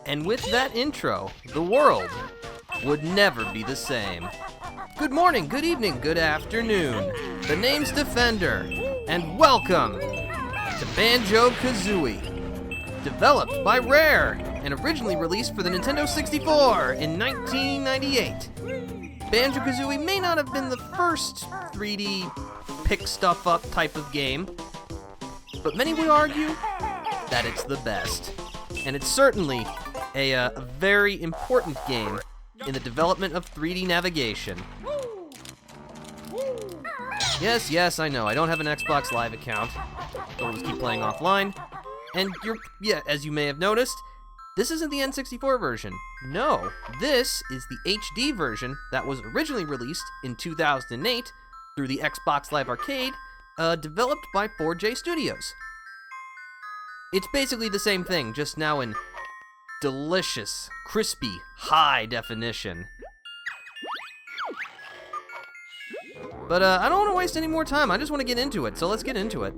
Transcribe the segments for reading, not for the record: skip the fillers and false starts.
And with that intro, the world would never be the same. Good morning, good evening, good afternoon. The name's Defender, and welcome to Banjo-Kazooie. Developed by Rare, and originally released for the Nintendo 64 in 1998. Banjo-Kazooie may not have been the first 3D pick stuff up type of game, but many would argue that it's the best. And it's certainly a very important game in the development of 3D navigation. Yes, I know, I don't have an Xbox Live account. I'll just keep playing offline. And as you may have noticed, this isn't the N64 version. No, this is the HD version that was originally released in 2008 through the Xbox Live Arcade, developed by 4J Studios. It's basically the same thing, just now in delicious, crispy, high definition. But I don't want to waste any more time, I just want to get into it, so let's get into it.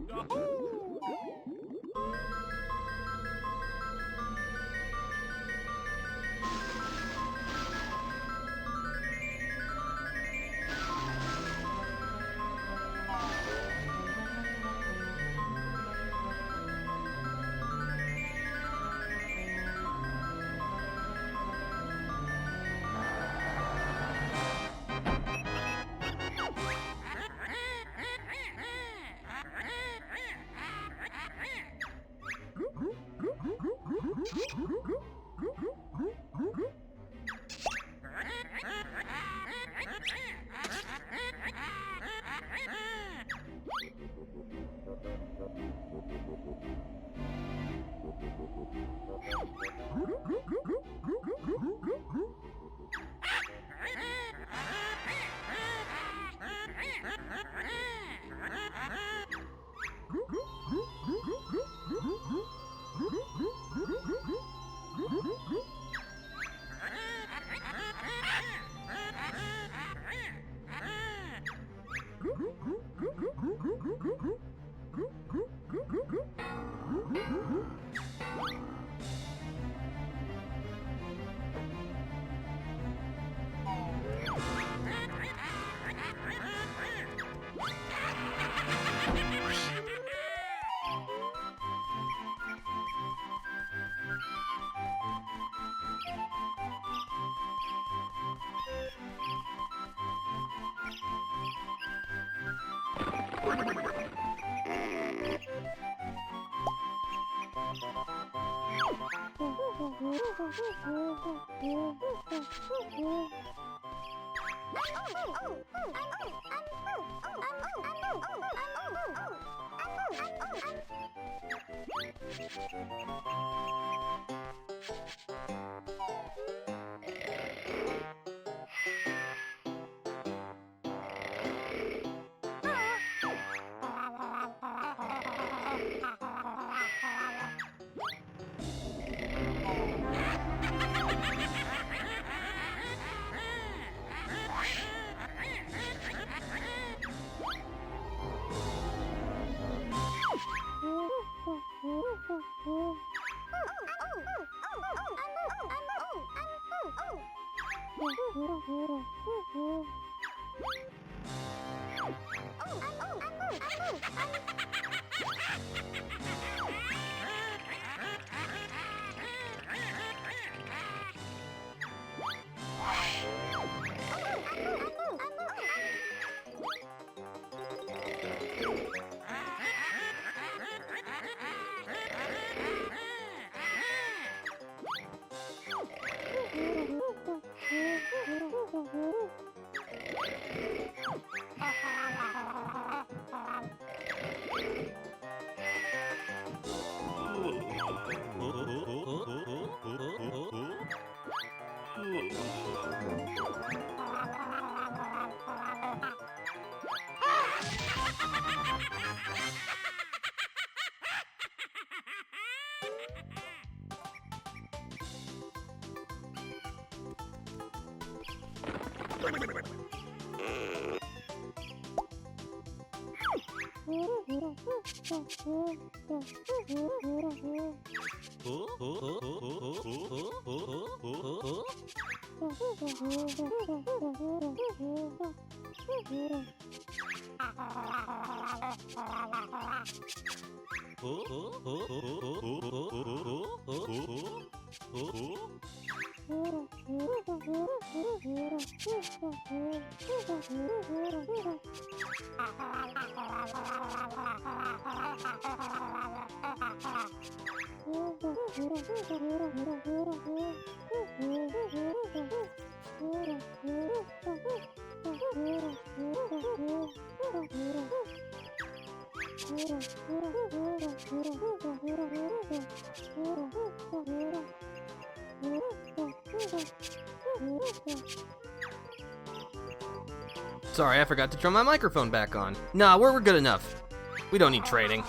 Sorry, I forgot to turn my microphone back on. Nah, we're good enough. We don't need trading.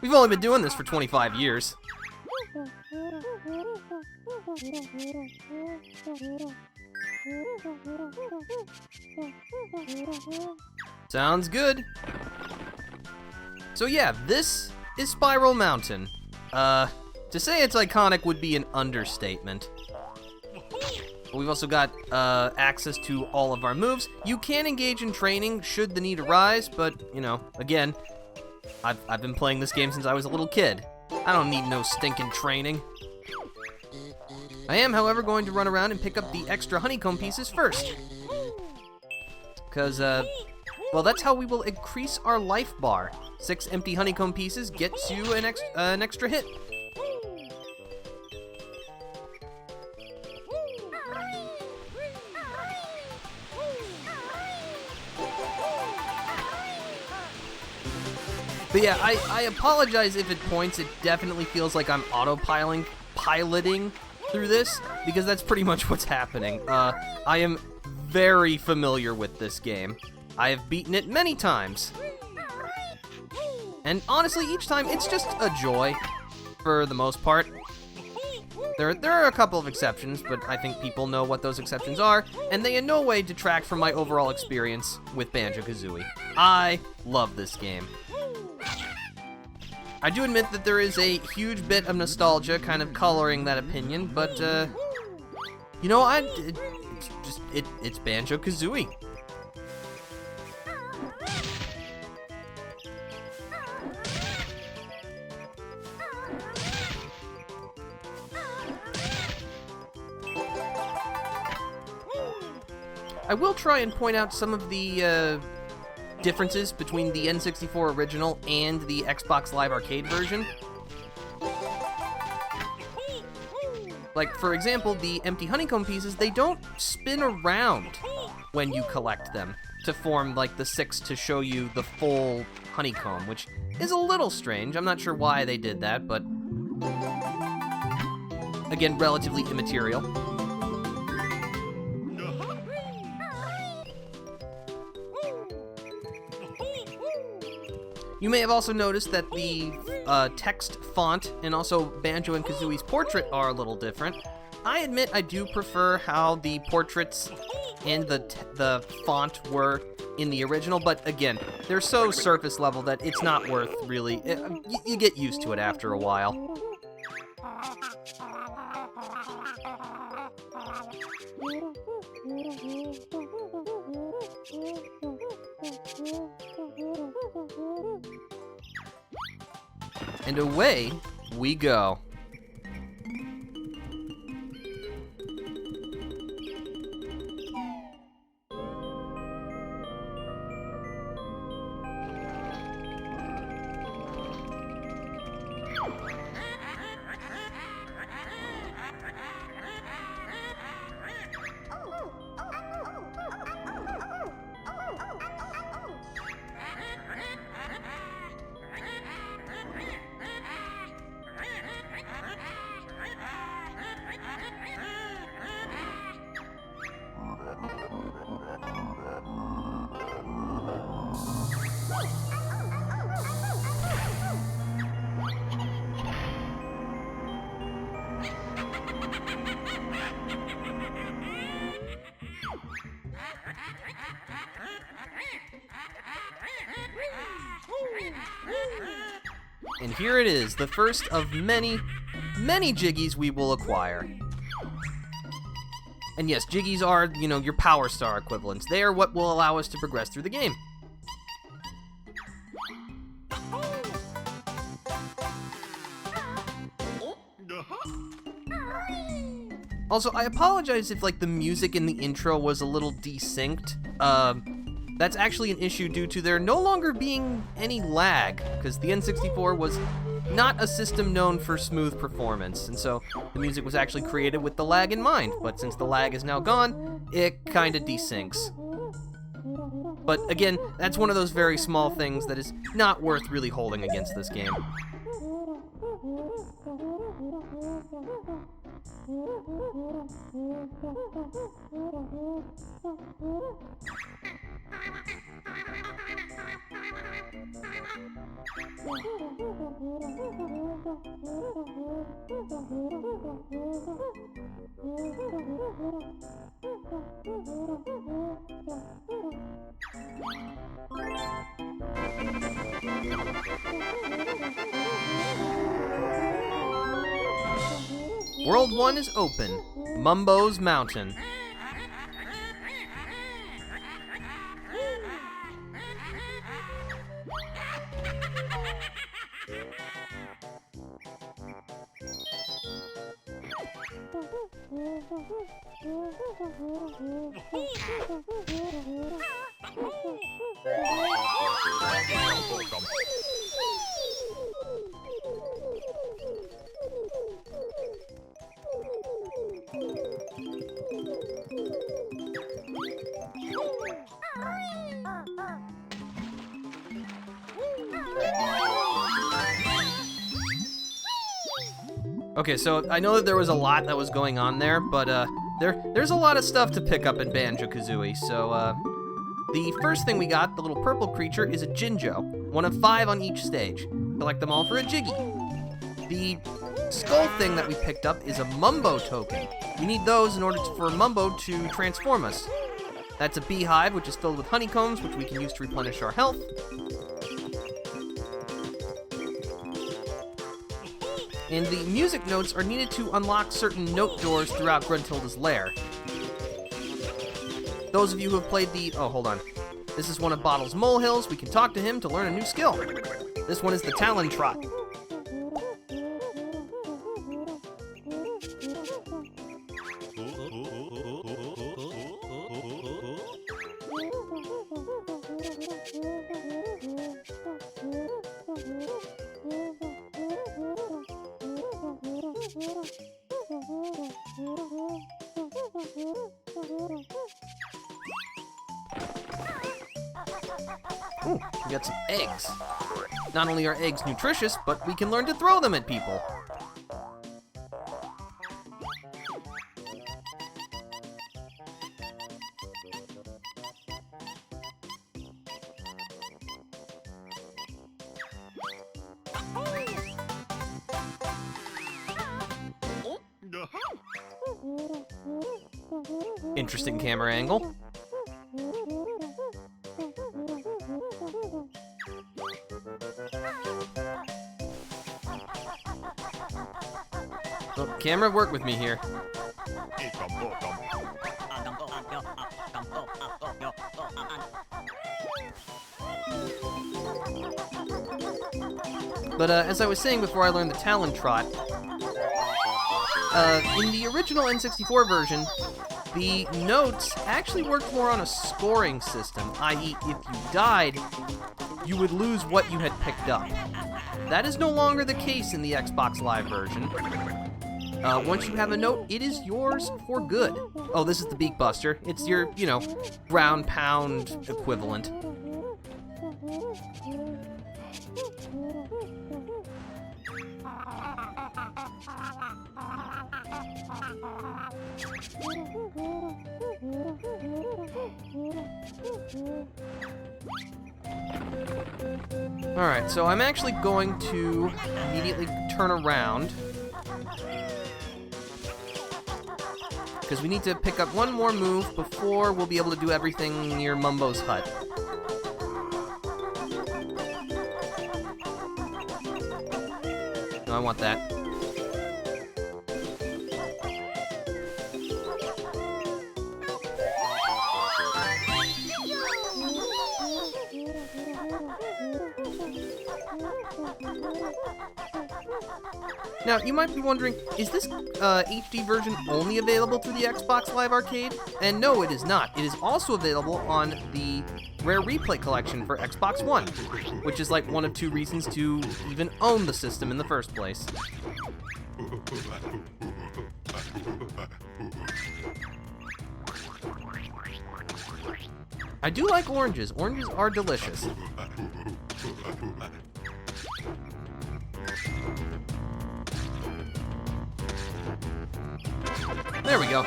We've only been doing this for 25 years. Sounds good. So yeah, this is Spiral Mountain. To say it's iconic would be an understatement. We've also got access to all of our moves. You can engage in training should the need arise, but, you know, again, I've been playing this game since I was a little kid. I don't need no stinking training. I am, however, going to run around and pick up the extra honeycomb pieces first. Because, well, that's how we will increase our life bar. 6 empty honeycomb pieces gets you an extra hit. But yeah, I apologize if at points it definitely feels like I'm piloting through this, because that's pretty much what's happening. I am very familiar with this game. I have beaten it many times. And honestly, each time, it's just a joy, for the most part. There are a couple of exceptions, but I think people know what those exceptions are, and they in no way detract from my overall experience with Banjo-Kazooie. I love this game. I do admit that there is a huge bit of nostalgia kind of coloring that opinion, but, you know, it's Banjo-Kazooie. I will try and point out some of the, differences between the N64 original and the Xbox Live Arcade version. Like, for example, the empty honeycomb pieces, they don't spin around when you collect them to form, like, the 6 to show you the full honeycomb, which is a little strange. I'm not sure why they did that, but again, relatively immaterial. You may have also noticed that the text font and also Banjo and Kazooie's portrait are a little different. I admit I do prefer how the portraits and the font were in the original, but again, they're so surface level that it's not worth really. You get used to it after a while. And away we go. And here it is, the first of many, many Jiggies we will acquire. And yes, Jiggies are, your Power Star equivalents. They are what will allow us to progress through the game. Also, I apologize if, the music in the intro was a little desynced. That's actually an issue due to there no longer being any lag, because the N64 was not a system known for smooth performance, and so the music was actually created with the lag in mind, but since the lag is now gone, it kinda desyncs. But again, that's one of those very small things that is not worth really holding against this game. World 1 is open. Mumbo's Mountain. Okay, so I know that there was a lot that was going on there, but there's a lot of stuff to pick up in Banjo-Kazooie. So the first thing we got, the little purple creature, is a Jinjo, one of 5 on each stage. Collect them all for a Jiggy. The skull thing that we picked up is a Mumbo token. We need those in order for Mumbo to transform us. That's a beehive, which is filled with honeycombs, which we can use to replenish our health. And the music notes are needed to unlock certain note doors throughout Gruntilda's lair. Those of you who have played oh, hold on. This is one of Bottle's molehills. We can talk to him to learn a new skill. This one is the Talon Trot. Ooh, we got some eggs. Not only are eggs nutritious, but we can learn to throw them at people. Interesting camera angle. Oh, camera, work with me here. But as I was saying before I learned the Talon Trot, in the original N64 version, the notes actually worked more on a scoring system, i.e. if you died, you would lose what you had picked up. That is no longer the case in the Xbox Live version. Once you have a note, it is yours for good. Oh, this is the Beak Buster. It's your, ground pound equivalent. Alright, so I'm actually going to immediately turn around, because we need to pick up one more move before we'll be able to do everything near Mumbo's hut. No, I want that. Now, you might be wondering, is this HD version only available through the Xbox Live Arcade? And no, it is not. It is also available on the Rare Replay collection for Xbox One, which is like one of 2 reasons to even own the system in the first place. I do like oranges. Oranges are delicious. There we go.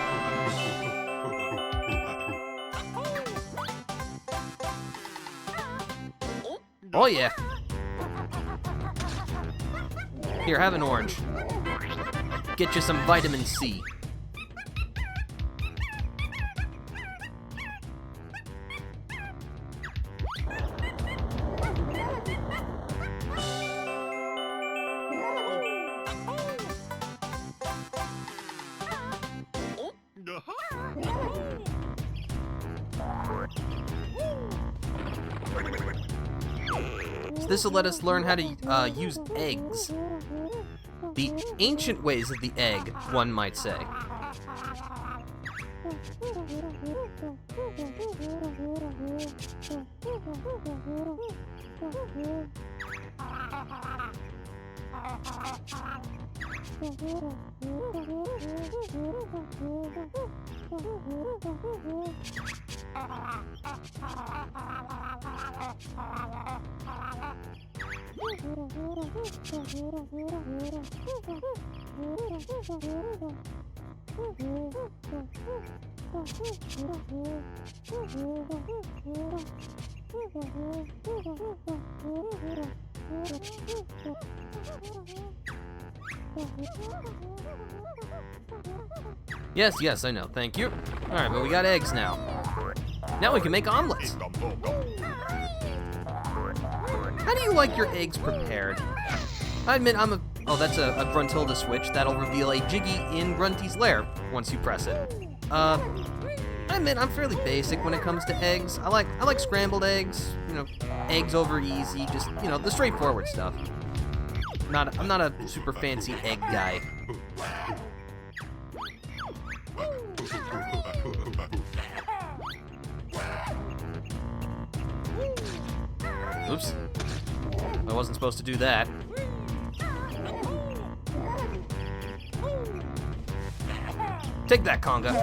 Oh yeah. Here, have an orange. Get you some vitamin C. So this will let us learn how to use eggs. The ancient ways of the egg, one might say. Yes, I know, thank you. Alright, but we got eggs now. Now we can make omelets. How do you like your eggs prepared? I admit oh, that's a Gruntilda switch. That'll reveal a Jiggy in Grunty's lair once you press it. I admit I'm fairly basic when it comes to eggs. I like scrambled eggs, you know, eggs over easy, just, you know, the straightforward stuff. I'm not a super fancy egg guy. Oops. I wasn't supposed to do that. Take that, Conga.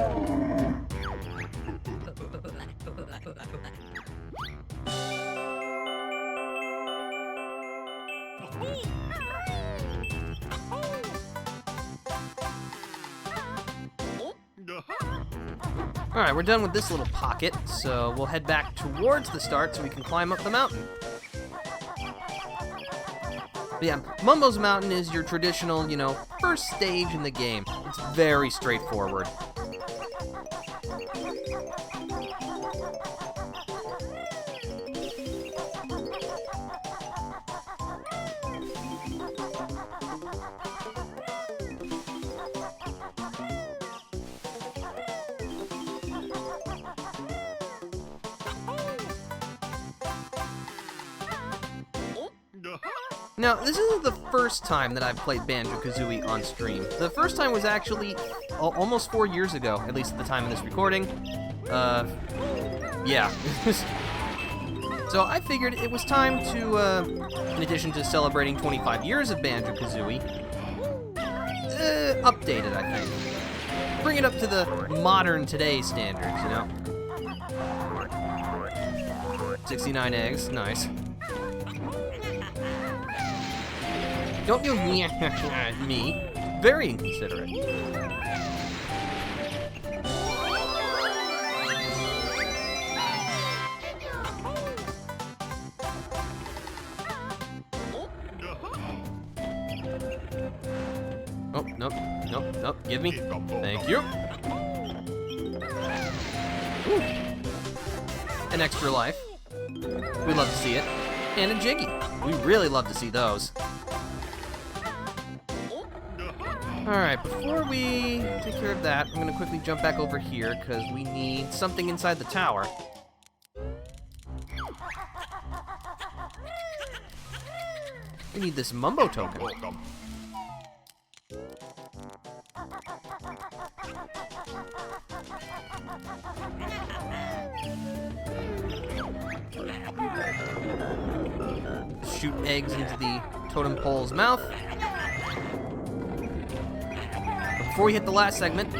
Alright, we're done with this little pocket, so we'll head back towards the start so we can climb up the mountain. But yeah, Mumbo's Mountain is your traditional, you know, first stage in the game. It's very straightforward. Now, this isn't the first time that I've played Banjo-Kazooie on stream. The first time was actually almost 4 years ago, at least at the time of this recording. Yeah. So I figured it was time to, in addition to celebrating 25 years of Banjo-Kazooie, update it, I think. Bring it up to the modern today standards, you know? 69 eggs, nice. Don't you me. Very inconsiderate. Oh, nope. Give me. Thank you. Ooh. An extra life. We love to see it. And a Jiggy. We really love to see those. Alright, before we take care of that, I'm going to quickly jump back over here, because we need something inside the tower. We need this Mumbo token. shoot eggs into the totem pole's mouth. But before we hit the last segment,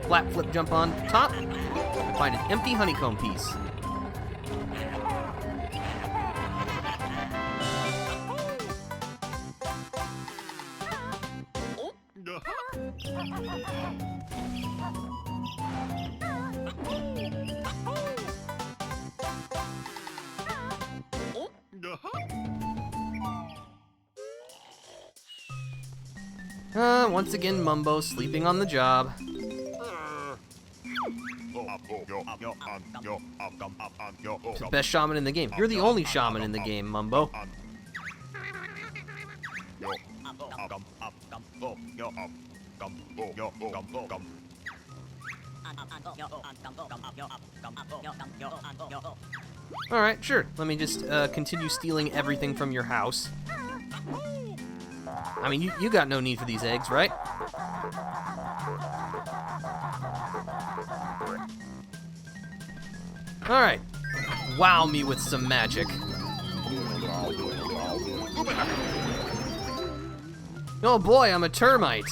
flap flip jump on top, find an empty honeycomb piece. Once again, Mumbo sleeping on the job. He's the best shaman in the game. You're the only shaman in the game, Mumbo. Alright, sure. Let me just continue stealing everything from your house. I mean, you got no need for these eggs, right? Alright. Wow me with some magic. Oh boy, I'm a termite.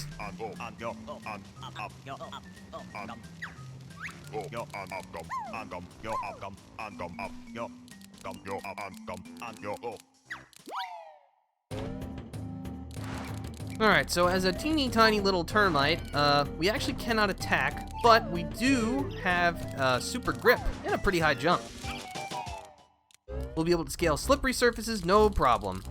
Alright, so as a teeny tiny little termite, we actually cannot attack, but we do have super grip and a pretty high jump. We'll be able to scale slippery surfaces, no problem.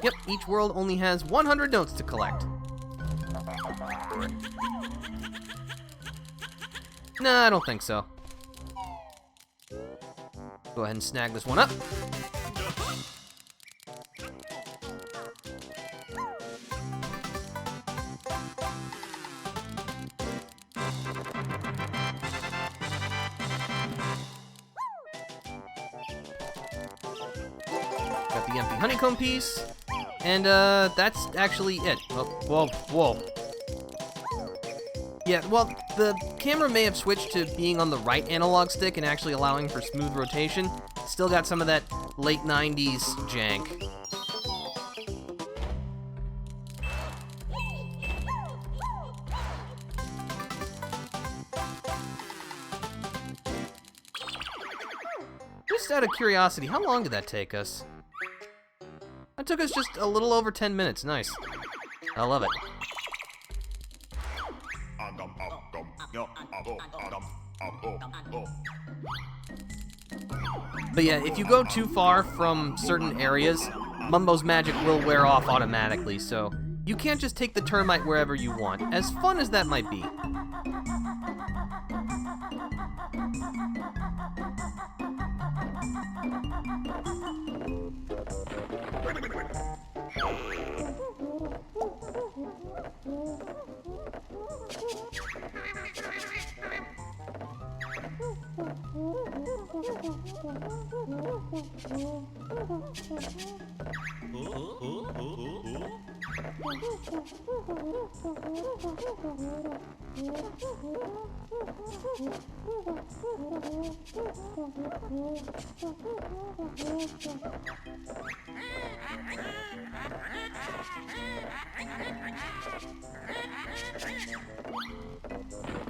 Yep, each world only has 100 notes to collect. Nah, I don't think so. Go ahead and snag this one up. Got the empty honeycomb piece. And that's actually it. Oh, whoa. Yeah, well, the camera may have switched to being on the right analog stick and actually allowing for smooth rotation. Still got some of that late 90s jank. Just out of curiosity, how long did that take us? That took us just a little over 10 minutes. Nice. I love it. But yeah, if you go too far from certain areas, Mumbo's magic will wear off automatically, so you can't just take the termite wherever you want, as fun as that might be.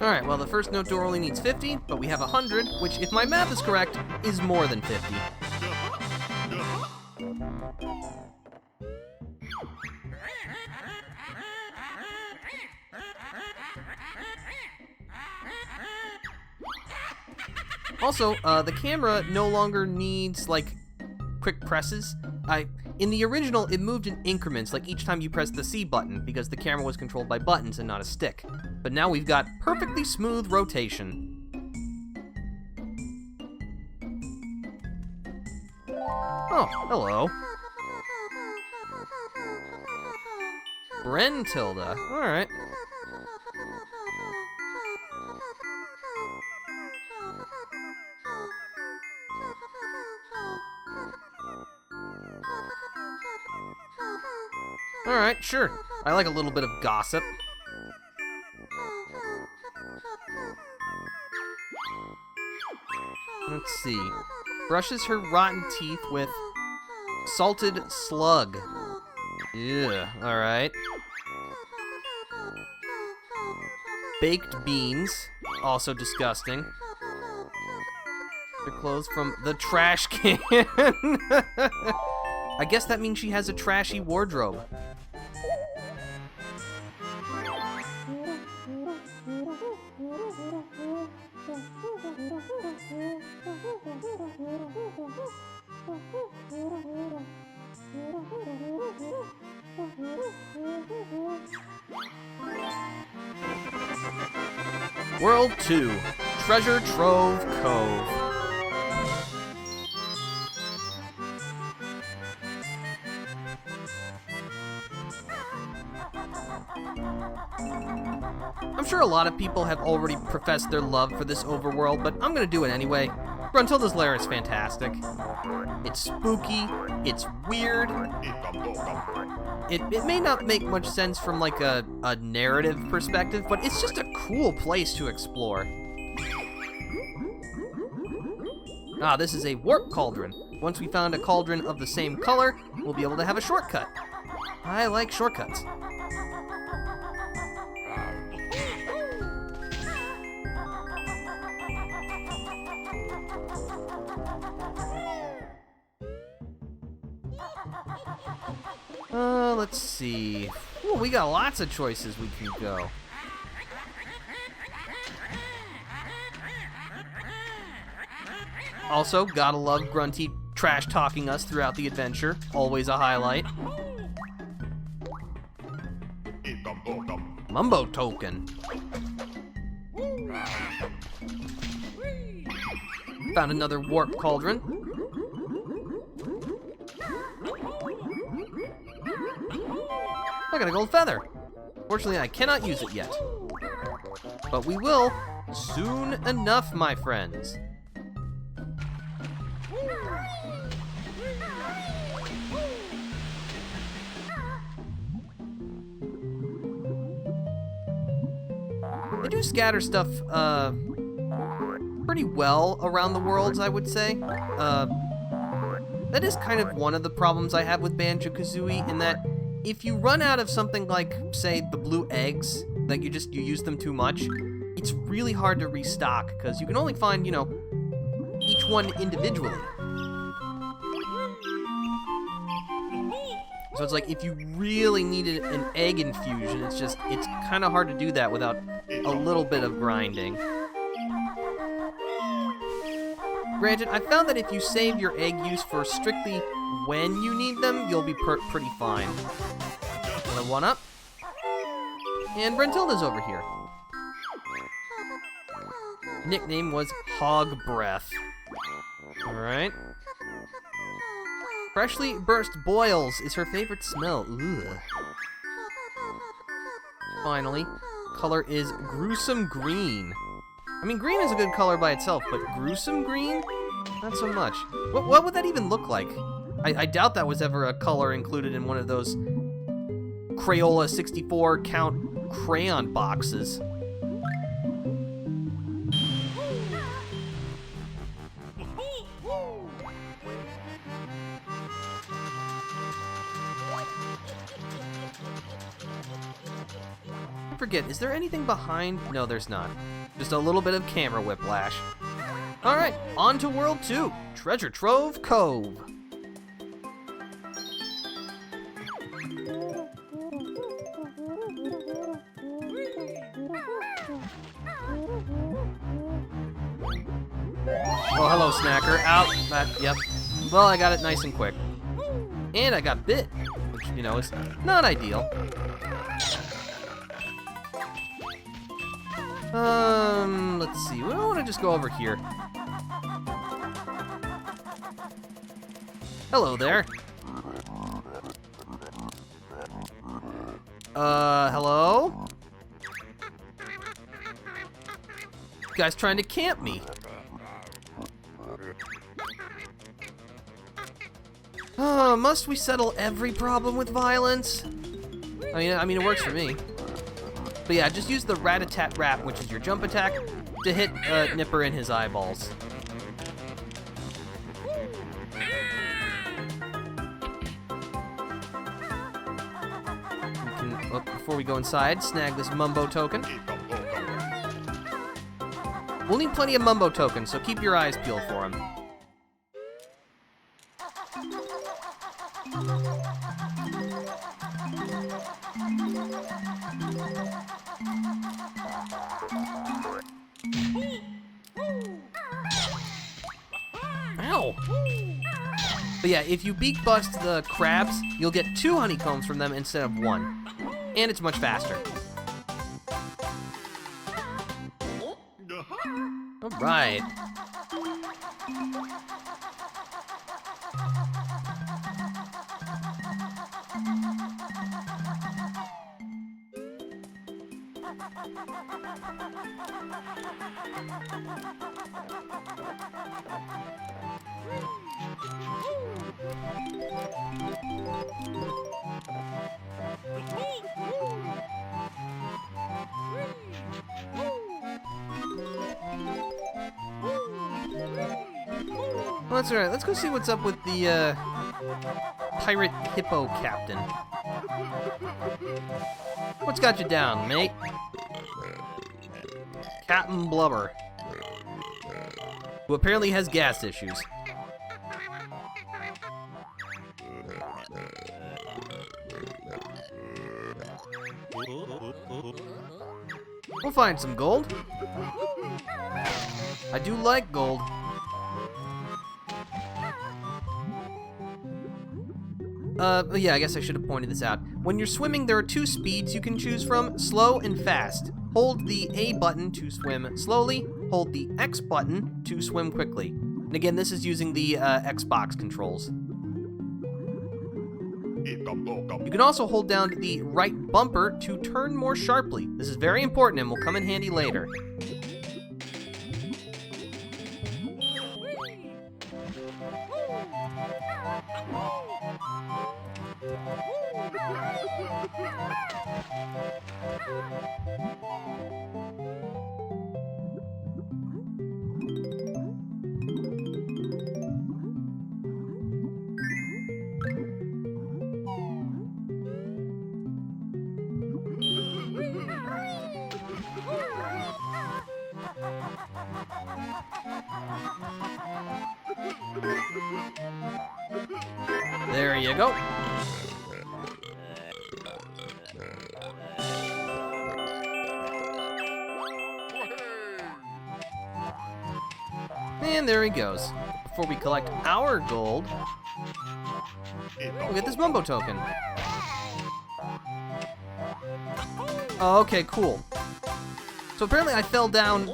Alright, well the first note door only needs 50, but we have 100, which, if my math is correct, is more than 50. Also, the camera no longer needs, like, quick presses. In the original, it moved in increments, like each time you pressed the C button, because the camera was controlled by buttons and not a stick. But now we've got perfectly smooth rotation. Oh, hello. Gruntilda. Alright. Alright, sure. I like a little bit of gossip. Let's see. Brushes her rotten teeth with salted slug. Yeah, alright. Baked beans, also disgusting. Her clothes from the trash can. I guess that means she has a trashy wardrobe. World 2, Treasure Trove Cove. I'm sure a lot of people have already professed their love for this overworld, but I'm gonna do it anyway. Gruntilda's lair is fantastic. It's spooky, it's weird. It may not make much sense from like a narrative perspective, but it's just a cool place to explore. Ah, this is a warp cauldron. Once we found a cauldron of the same color, we'll be able to have a shortcut. I like shortcuts. Let's see. Ooh, we got lots of choices we can go. Also, gotta love Grunty trash talking us throughout the adventure. Always a highlight. Mumbo token. Found another warp cauldron. I got a gold feather. Fortunately, I cannot use it yet. But we will soon enough, my friends. They do scatter stuff, pretty well around the worlds, I would say. That is kind of one of the problems I have with Banjo-Kazooie, in that if you run out of something like, say, the blue eggs, like you use them too much, it's really hard to restock, because you can only find, you know, each one individually. So it's like, if you really needed an egg infusion, it's kind of hard to do that without a little bit of grinding. Granted, I found that if you save your egg use for strictly when you need them, you'll be pretty fine. Another one up. And Gruntilda's over here. Nickname was Hog Breath. Alright. Freshly burst boils is her favorite smell. Ugh. Finally, color is gruesome green. I mean, green is a good color by itself, but gruesome green? Not so much. What would that even look like? I doubt that was ever a color included in one of those Crayola 64 count crayon boxes. I forget, is there anything behind? No, there's not. Just a little bit of camera whiplash. Alright, on to World 2, Treasure Trove Cove. Oh, hello, Snacker. Out. Yep. Well, I got it nice and quick. And I got bit, which, you know, is not ideal. Let's see. We want to just go over here. Hello there. Hello? You guys trying to camp me. Must we settle every problem with violence? I mean, it works for me. But yeah, just use the rat-a-tat-rap, which is your jump attack, to hit Nipper in his eyeballs. Before we go inside, snag this Mumbo token. We'll need plenty of Mumbo tokens, so keep your eyes peeled for him. Ow! But yeah, if you beak bust the crabs, you'll get 2 honeycombs from them instead of 1. And it's much faster. Alright. Well, that's alright. Let's go see what's up with the pirate hippo captain. What's got you down, mate? Captain Blubber, who apparently has gas issues. We'll find some gold. I do like gold. Yeah, I guess I should have pointed this out. When you're swimming, there are 2 speeds you can choose from, slow and fast. Hold the A button to swim slowly, hold the X button to swim quickly. And again, this is using the Xbox controls. You can also hold down the right bumper to turn more sharply. This is very important and will come in handy later. There you go. And there he goes. Before we collect our gold, we'll get this Mumbo token. Oh, okay, cool. So apparently I fell down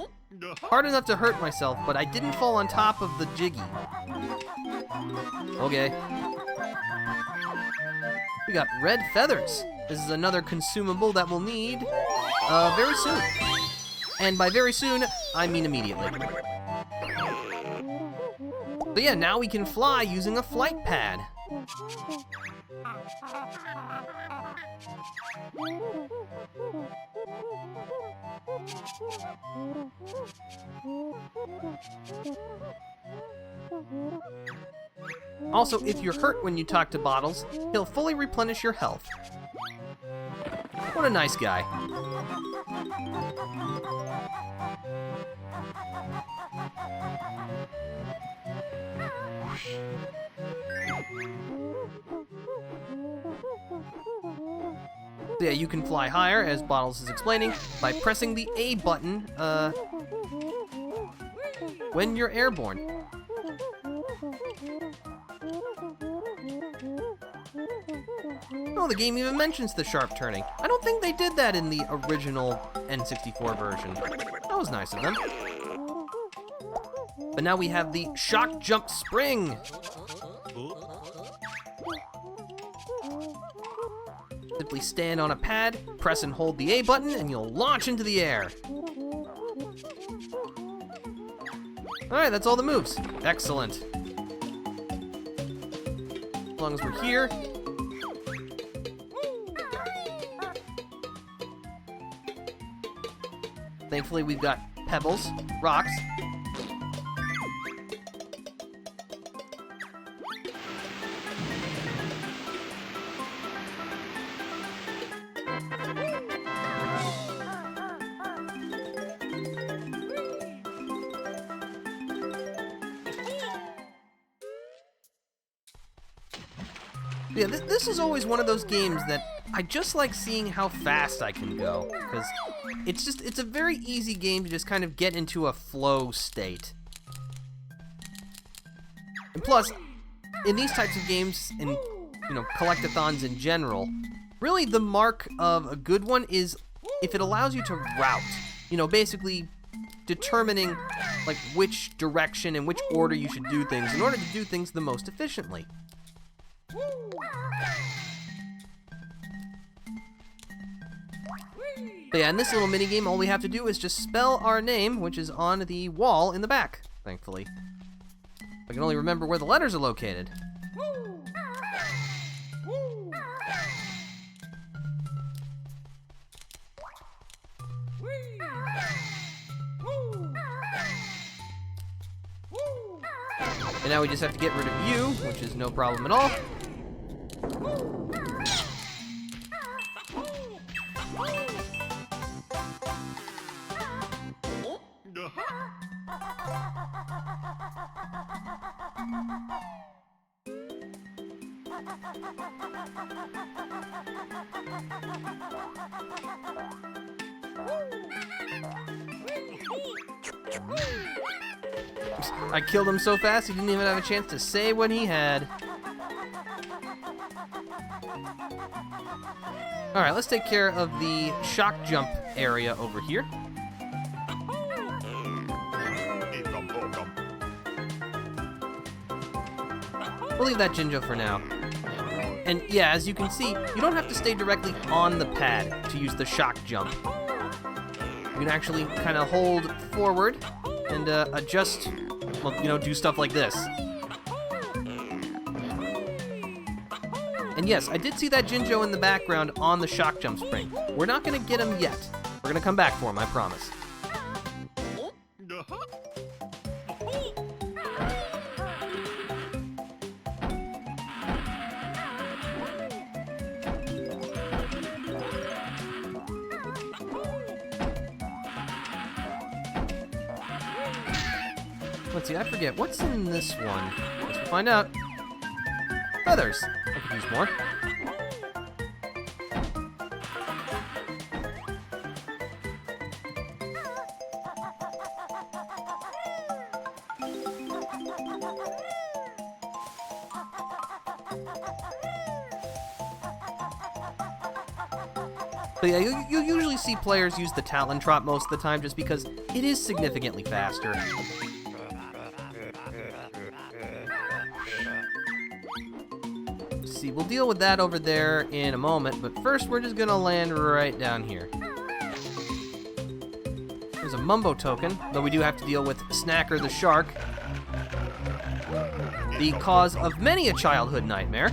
hard enough to hurt myself, but I didn't fall on top of the Jiggy. Okay. We got red feathers. This is another consumable that we'll need very soon. And by very soon, I mean immediately. So yeah, now we can fly using a flight pad. Also, if you're hurt when you talk to Bottles, he'll fully replenish your health. What a nice guy. So yeah, you can fly higher, as Bottles is explaining, by pressing the A button when you're airborne. Oh, the game even mentions the sharp turning. I don't think they did that in the original N64 version. That was nice of them. But now we have the shock jump spring. Simply stand on a pad, press and hold the A button, and you'll launch into the air. Alright, that's all the moves. Excellent. As long as we're here. Thankfully, we've got pebbles, rocks. Yeah, this is always one of those games that I just like seeing how fast I can go, because it's a very easy game to just kind of get into a flow state. And plus, in these types of games, and collectathons in general, really the mark of a good one is if it allows you to route. Basically determining like which direction and which order you should do things in order to do things the most efficiently. But yeah, in this little mini game, all we have to do is just spell our name, which is on the wall in the back, thankfully. I can only remember where the letters are located. And now we just have to get rid of you, which is no problem at all. I killed him so fast he didn't even have a chance to say what he had. Alright, let's take care of the shock jump area over here. We'll leave that Jinjo for now. And yeah, as you can see, you don't have to stay directly on the pad to use the shock jump. You can actually kind of hold forward and adjust, well, do stuff like this. And yes, I did see that Jinjo in the background on the shock jump spring. We're not going to get him yet. We're going to come back for him, I promise. Let's see, I forget. What's in this one? Let's find out. Feathers. I could use more. But yeah, you usually see players use the Talon Trot most of the time just because it is significantly faster. See, we'll deal with that over there in a moment, but first we're just gonna land right down here. There's a Mumbo token, though we do have to deal with Snacker the shark, the cause of many a childhood nightmare.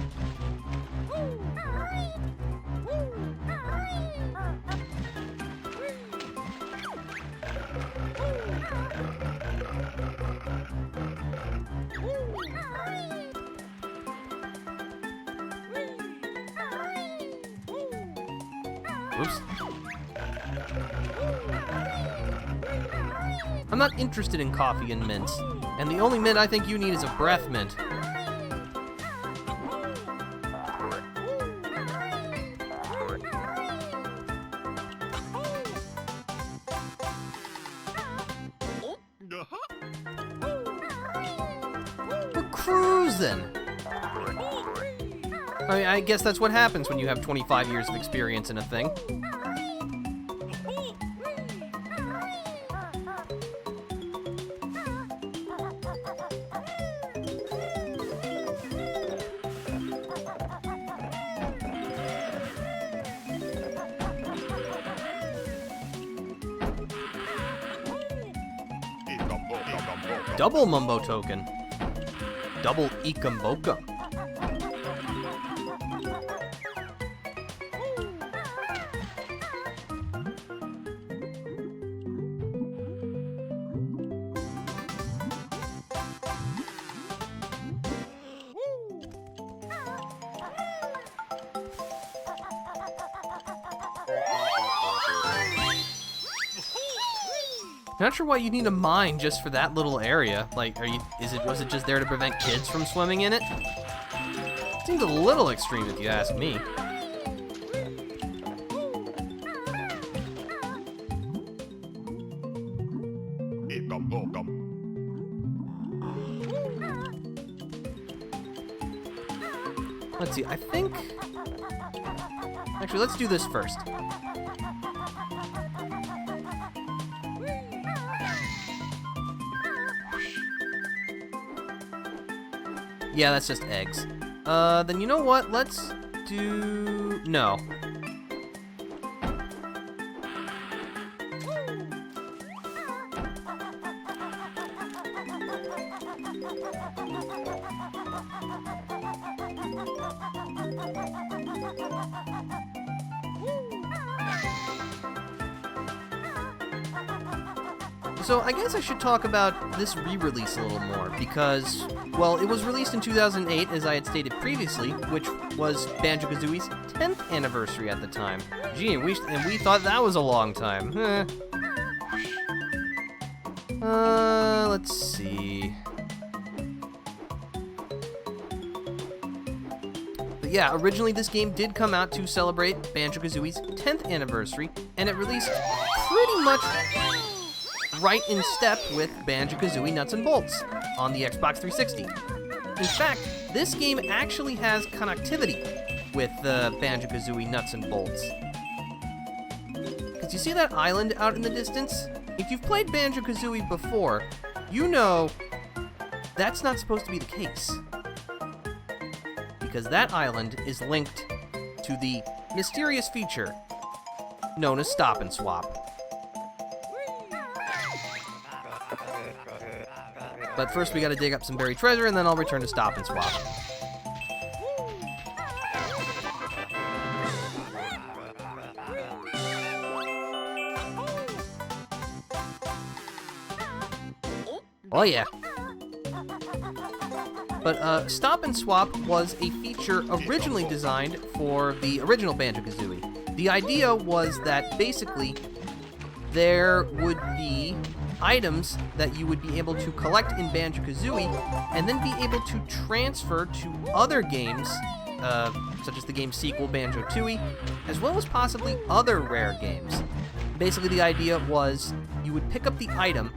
Oops. I'm not interested in coffee and mints, and the only mint I think you need is a breath mint. We're cruising! I guess that's what happens when you have 25 years of experience in a thing. Double Mumbo token. Double Ikamboka. Not sure why you need a mine just for that little area. Like, was it just there to prevent kids from swimming in it? Seems a little extreme if you ask me. Let's see, I think... Actually, let's do this first. Yeah, that's just eggs. Then you know what? Let's do... No. So I guess I should talk about this re-release a little more, because, well, it was released in 2008, as I had stated previously, which was Banjo-Kazooie's 10th anniversary at the time. Gee, and we thought that was a long time. Let's see. But yeah, originally this game did come out to celebrate Banjo-Kazooie's 10th anniversary, and it released pretty much right in step with Banjo-Kazooie Nuts and Bolts on the Xbox 360. In fact, this game actually has connectivity with Banjo-Kazooie Nuts and Bolts. Because you see that island out in the distance? If you've played Banjo-Kazooie before, you know that's not supposed to be the case. Because that island is linked to the mysterious feature known as Stop and Swap. But first we gotta dig up some buried treasure, and then I'll return to Stop and Swap. Oh yeah. But Stop and Swap was a feature originally designed for the original Banjo-Kazooie. The idea was that basically there would be items that you would be able to collect in Banjo-Kazooie and then be able to transfer to other games, such as the game's sequel, Banjo-Tooie, as well as possibly other rare games. Basically, the idea was you would pick up the item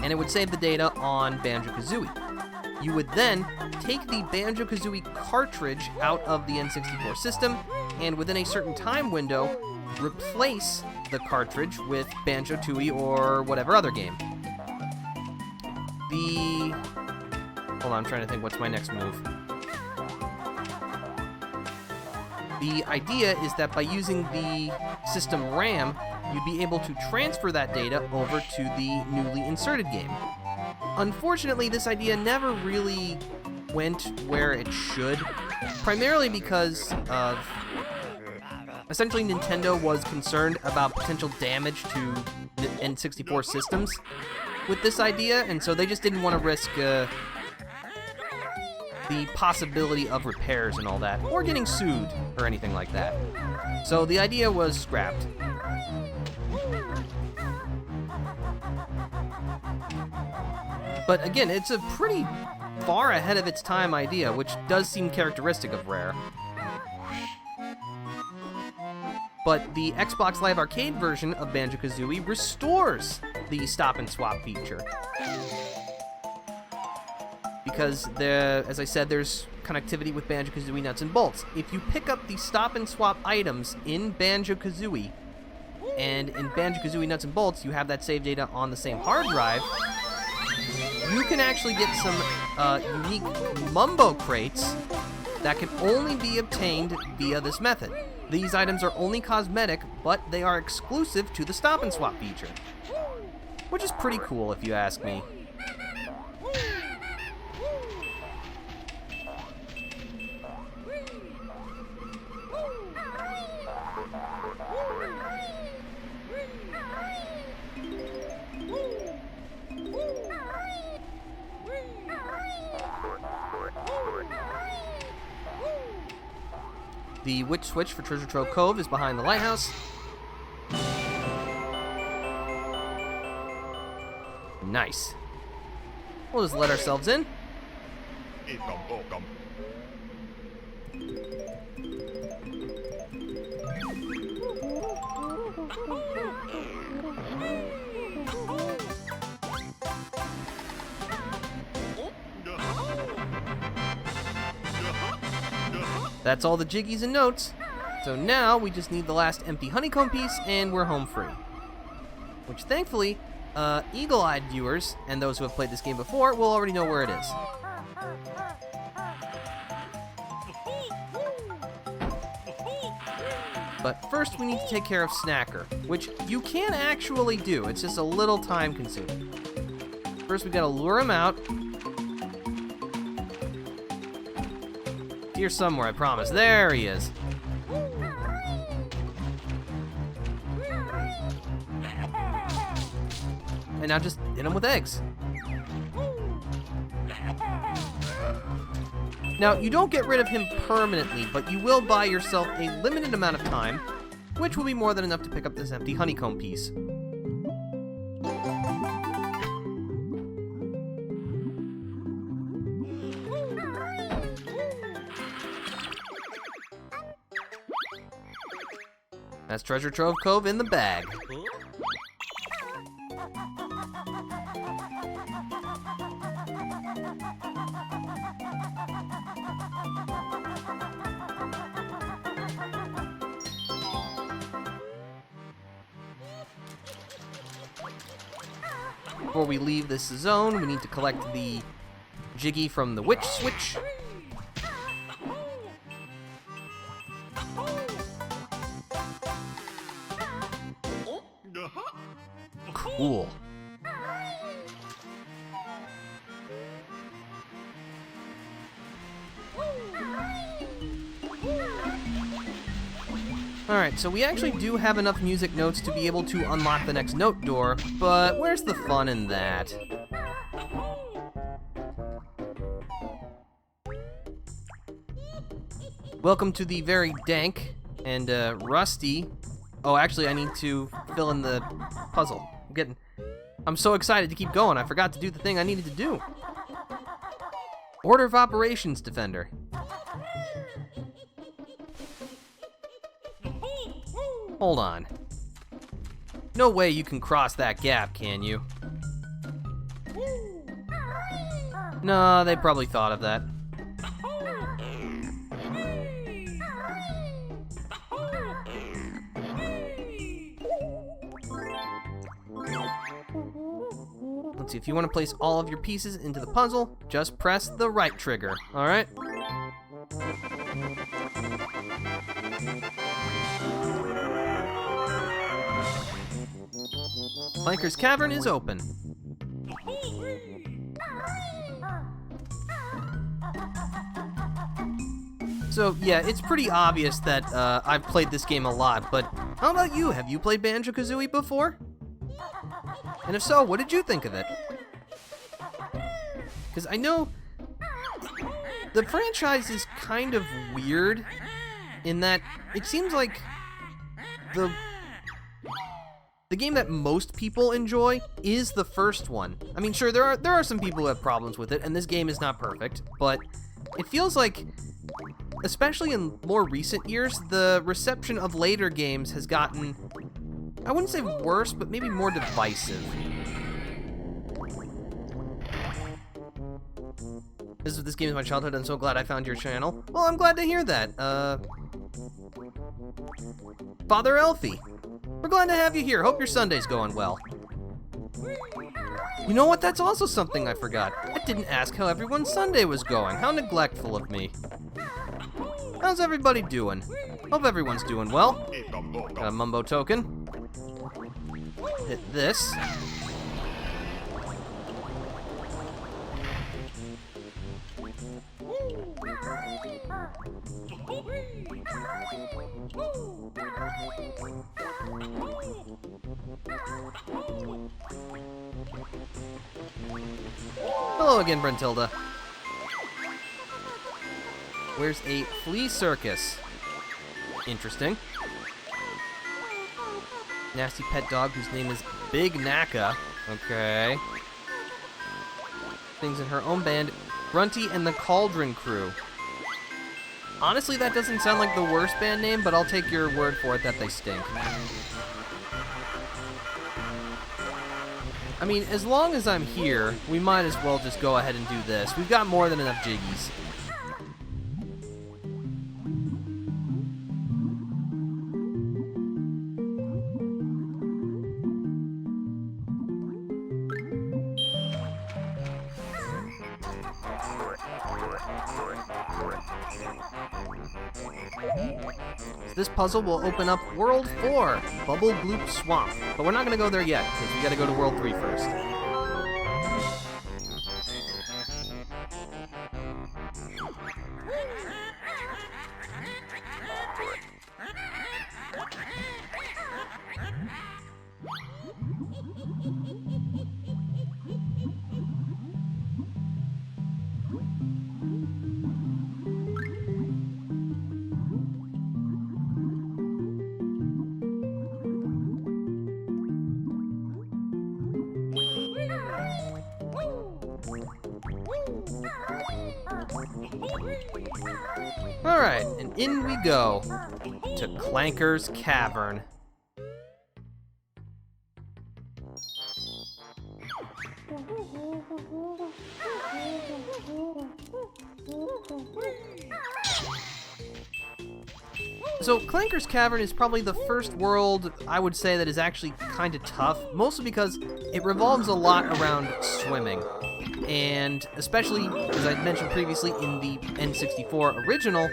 and it would save the data on Banjo-Kazooie. You would then take the Banjo-Kazooie cartridge out of the N64 system, and within a certain time window, replace the cartridge with Banjo-Tooie or whatever other game. Hold on, I'm trying to think what's my next move. The idea is that by using the system RAM, you'd be able to transfer that data over to the newly inserted game. Unfortunately, this idea never really went where it should, primarily because of essentially, Nintendo was concerned about potential damage to the N64 systems with this idea, and so they just didn't want to risk the possibility of repairs and all that, or getting sued or anything like that. So the idea was scrapped. But again, it's a pretty far ahead of its time idea, which does seem characteristic of Rare. But the Xbox Live Arcade version of Banjo-Kazooie restores the Stop and Swap feature. Because, as I said, there's connectivity with Banjo-Kazooie Nuts and Bolts. If you pick up the Stop and Swap items in Banjo-Kazooie, and in Banjo-Kazooie Nuts and Bolts you have that save data on the same hard drive, you can actually get some unique Mumbo crates that can only be obtained via this method. These items are only cosmetic, but they are exclusive to the Stop and Swap feature. Which is pretty cool, if you ask me. The witch switch for Treasure Trove Cove is behind the lighthouse. Nice. We'll just let ourselves in. That's all the jiggies and notes. So now we just need the last empty honeycomb piece and we're home free. Which thankfully, eagle-eyed viewers and those who have played this game before will already know where it is. But first we need to take care of Snacker, which you can actually do. It's just a little time consuming. First we gotta lure him out. Here somewhere, I promise. There he is. And now just hit him with eggs. Now, you don't get rid of him permanently, but you will buy yourself a limited amount of time, which will be more than enough to pick up this empty honeycomb piece. That's Treasure Trove Cove in the bag. Before we leave this zone, we need to collect the Jiggy from the Witch Switch. Cool. Alright, so we actually do have enough music notes to be able to unlock the next note door, but where's the fun in that? Welcome to the very dank and rusty... Oh, actually, I need to fill in the puzzle. I'm so excited to keep going, I forgot to do the thing I needed to do. Order of Operations Defender. Hold on. No way you can cross that gap, can you? No, they probably thought of that. Let's see, if you want to place all of your pieces into the puzzle, just press the right trigger, alright? Planker's Cavern is open. So, yeah, it's pretty obvious that I've played this game a lot, but how about you? Have you played Banjo-Kazooie before? And if so, what did you think of it? Because I know the franchise is kind of weird in that it seems like the game that most people enjoy is the first one. I mean, sure, there are some people who have problems with it, and this game is not perfect, but it feels like, especially in more recent years, the reception of later games has gotten, I wouldn't say worse, but maybe more divisive. This game is my childhood. I'm so glad I found your channel. Well, I'm glad to hear that. Father Elfie, we're glad to have you here. Hope your Sunday's going well. You know what? That's also something I forgot. I didn't ask how everyone's Sunday was going. How neglectful of me. How's everybody doing? Hope everyone's doing well. Got a Mumbo token. Hit this. Hello again, Gruntilda. Where's a flea circus? Interesting. Nasty pet dog whose name is Big Naka. Okay. things in her own band, Grunty and the Cauldron Crew. Honestly, that doesn't sound like the worst band name, but I'll take your word for it that they stink. I mean, as long as I'm here, we might as well just go ahead and do this. We've got more than enough jiggies. This puzzle will open up World 4, Bubble Gloop Swamp. But we're not going to go there yet, because we got to go to World 3 first. Alright, and in we go to Clanker's Cavern. So, Clanker's Cavern is probably the first world I would say that is actually kind of tough, mostly because it revolves a lot around swimming. And especially, as I mentioned previously, in the N64 original,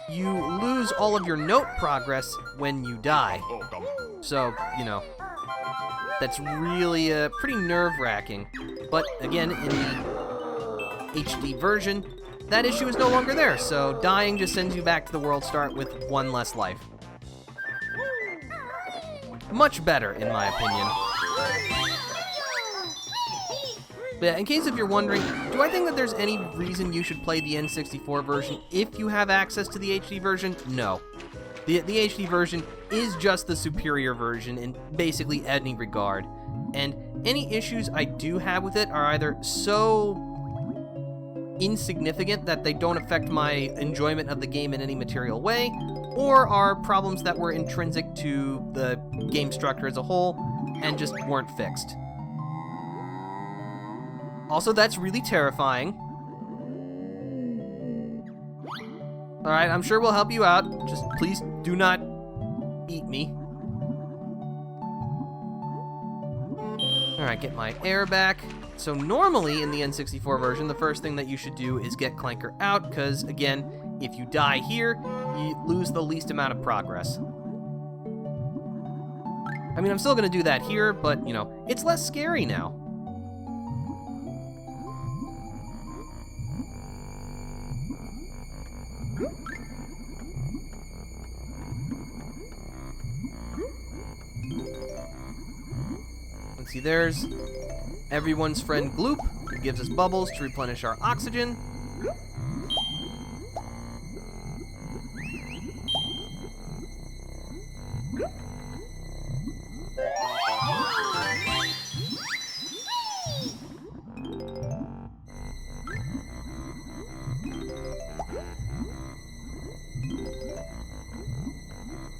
you lose all of your note progress when you die. So, you know, that's really pretty nerve-wracking. But again, in the HD version, that issue is no longer there, so dying just sends you back to the world start with one less life. Much better, in my opinion. But yeah, in case if you're wondering, do I think that there's any reason you should play the N64 version if you have access to the HD version? No. The HD version is just the superior version in basically any regard. And any issues I do have with it are either so insignificant that they don't affect my enjoyment of the game in any material way, or are problems that were intrinsic to the game structure as a whole and just weren't fixed. Also, that's really terrifying. Alright, I'm sure we'll help you out. Just please do not eat me. Alright, get my air back. So normally in the N64 version, the first thing that you should do is get Clanker out, because again, if you die here, you lose the least amount of progress. I mean, I'm still gonna do that here, but, you know, it's less scary now. Let's see, there's everyone's friend Gloop, who gives us bubbles to replenish our oxygen.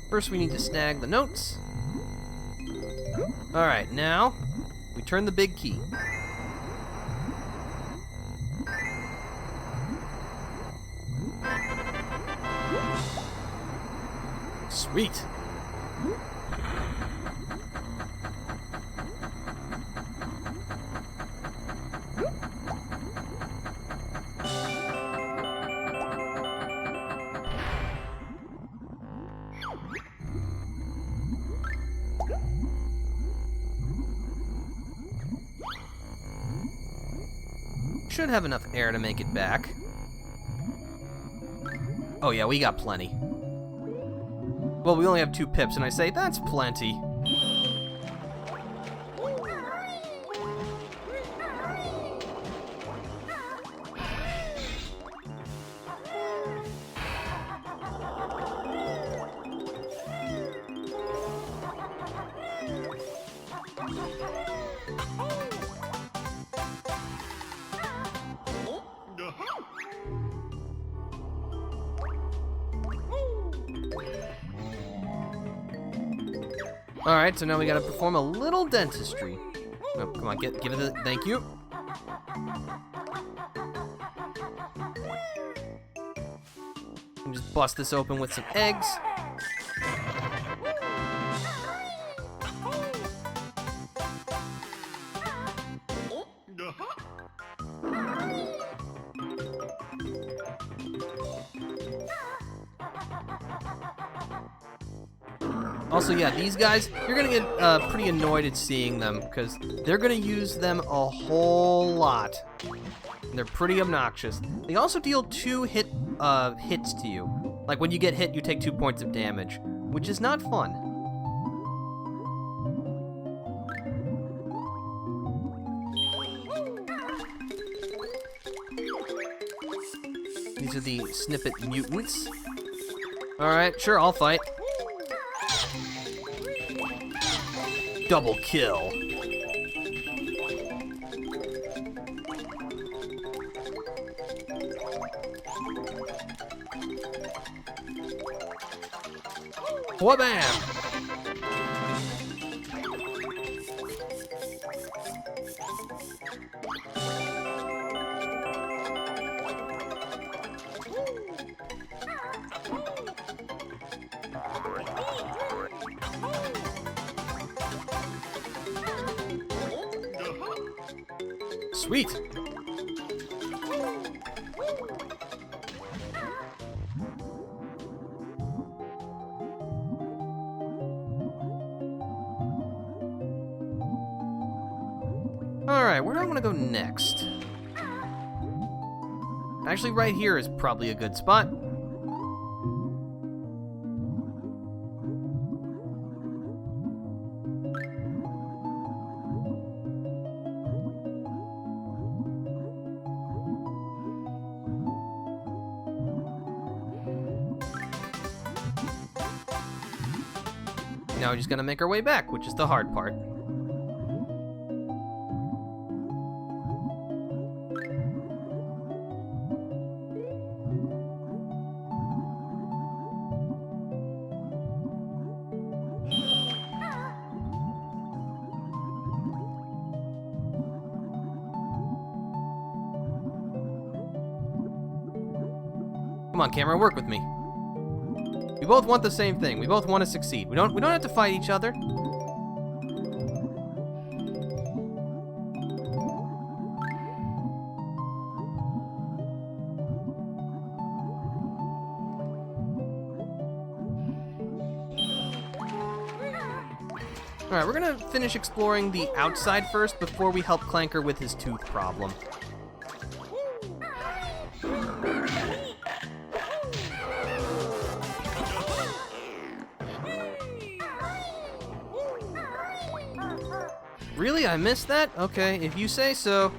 First, we need to snag the notes. Alright, now we turn the big key. Sweet. Should have enough air to make it back. Oh yeah, we got plenty. Well, we only have 2 pips, and I say, that's plenty. Alright, so now we gotta perform a little dentistry. Oh, come on, give it a thank you. And just bust this open with some eggs. Also, yeah, these guys, you're gonna get pretty annoyed at seeing them because they're gonna use them a whole lot. And they're pretty obnoxious. They also deal 2 hits to you. Like when you get hit, you take 2 points of damage, which is not fun. These are the snippet mutants. Alright, sure, I'll fight. Double kill. Wha-bam! Sweet. Alright, where do I want to go next? Actually, right here is probably a good spot. Now we're just gonna make our way back, which is the hard part. Come on, camera, work with me. We both want the same thing. We both want to succeed. We don't have to fight each other. Alright, we're gonna finish exploring the outside first before we help Clanker with his tooth problem. Really? I missed that? Okay, if you say so.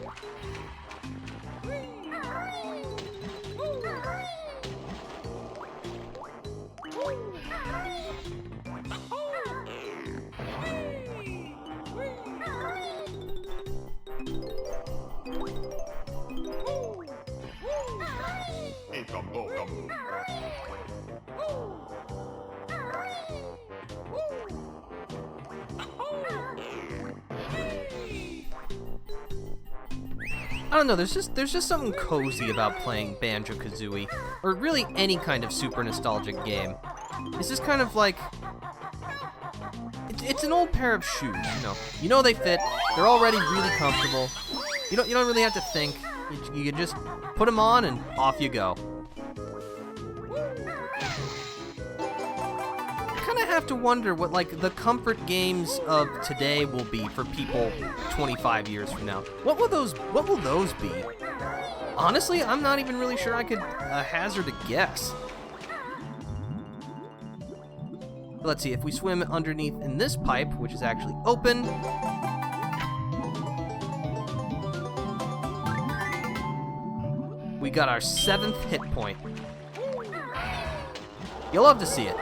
I don't know, there's just something cozy about playing Banjo-Kazooie, or really any kind of super nostalgic game. It's just kind of like, it's an old pair of shoes, you know they fit, they're already really comfortable. You don't really have to think. You can just put them on and off you go. I kind of have to wonder what like the comfort games of today will be for people 25 years from now. What will those be? Honestly, I'm not even really sure I could hazard a guess. Let's see, if we swim underneath in this pipe, which is actually open. We got our 7th hit point. You'll love to see it.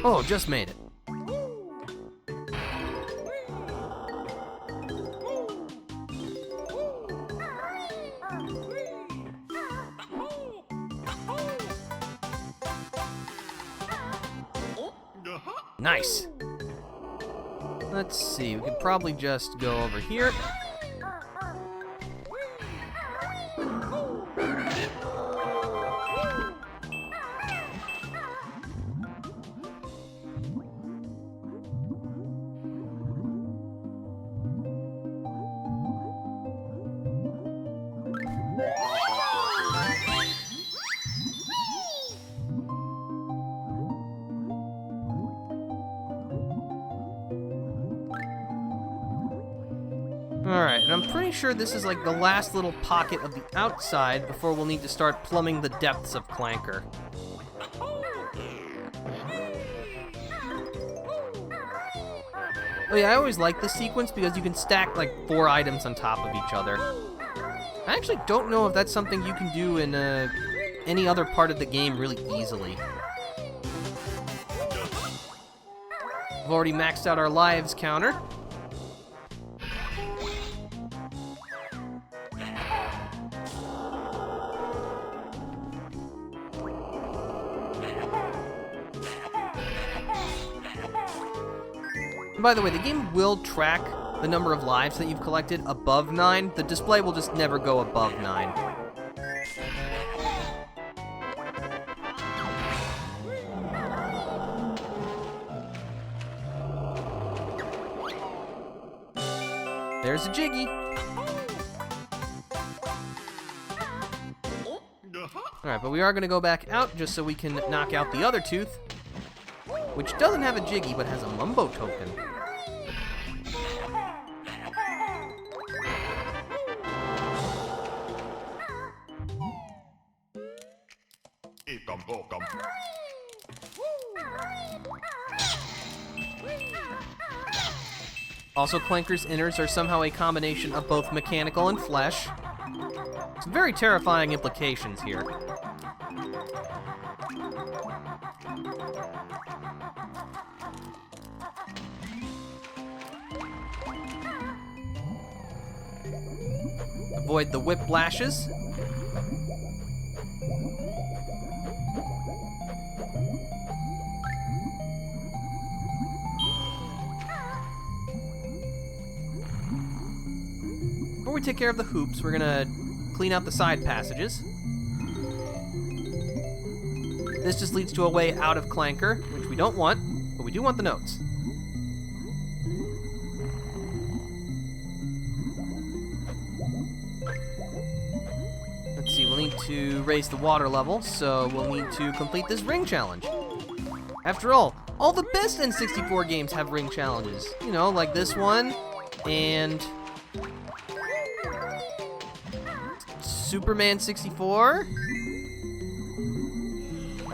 Oh, just made it. Nice. Let's see, we could probably just go over here. Alright, and I'm pretty sure this is like the last little pocket of the outside before we'll need to start plumbing the depths of Clanker. Oh yeah, I always like this sequence because you can stack like 4 items on top of each other. I actually don't know if that's something you can do in any other part of the game really easily. We've already maxed out our lives counter. By the way, the game will track the number of lives that you've collected above 9. The display will just never go above 9. There's a Jiggy. Alright, but we are going to go back out just so we can knock out the other tooth, which doesn't have a Jiggy but has a Mumbo token. Also, Clanker's innards are somehow a combination of both mechanical and flesh. Some very terrifying implications here. Avoid the whip lashes. Before we take care of the hoops, we're gonna clean out the side passages. This just leads to a way out of Clanker, which we don't want, but we do want the notes. Let's see, we'll need to raise the water level, so we'll need to complete this ring challenge. After all the best N64 games have ring challenges. You know, like this one, and Superman 64?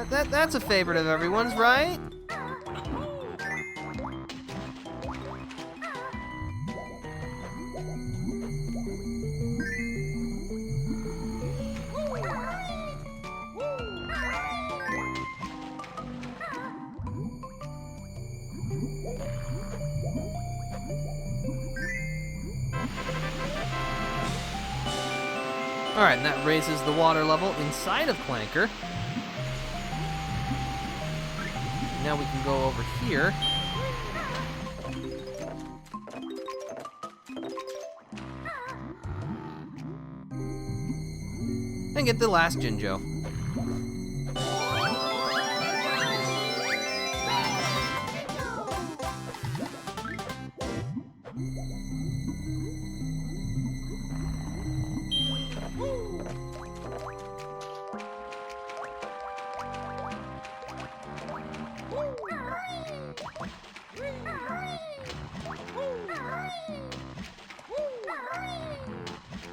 That's a favorite of everyone's, right? Alright, and that raises the water level inside of Clanker. Now we can go over here. And get the last Jinjo.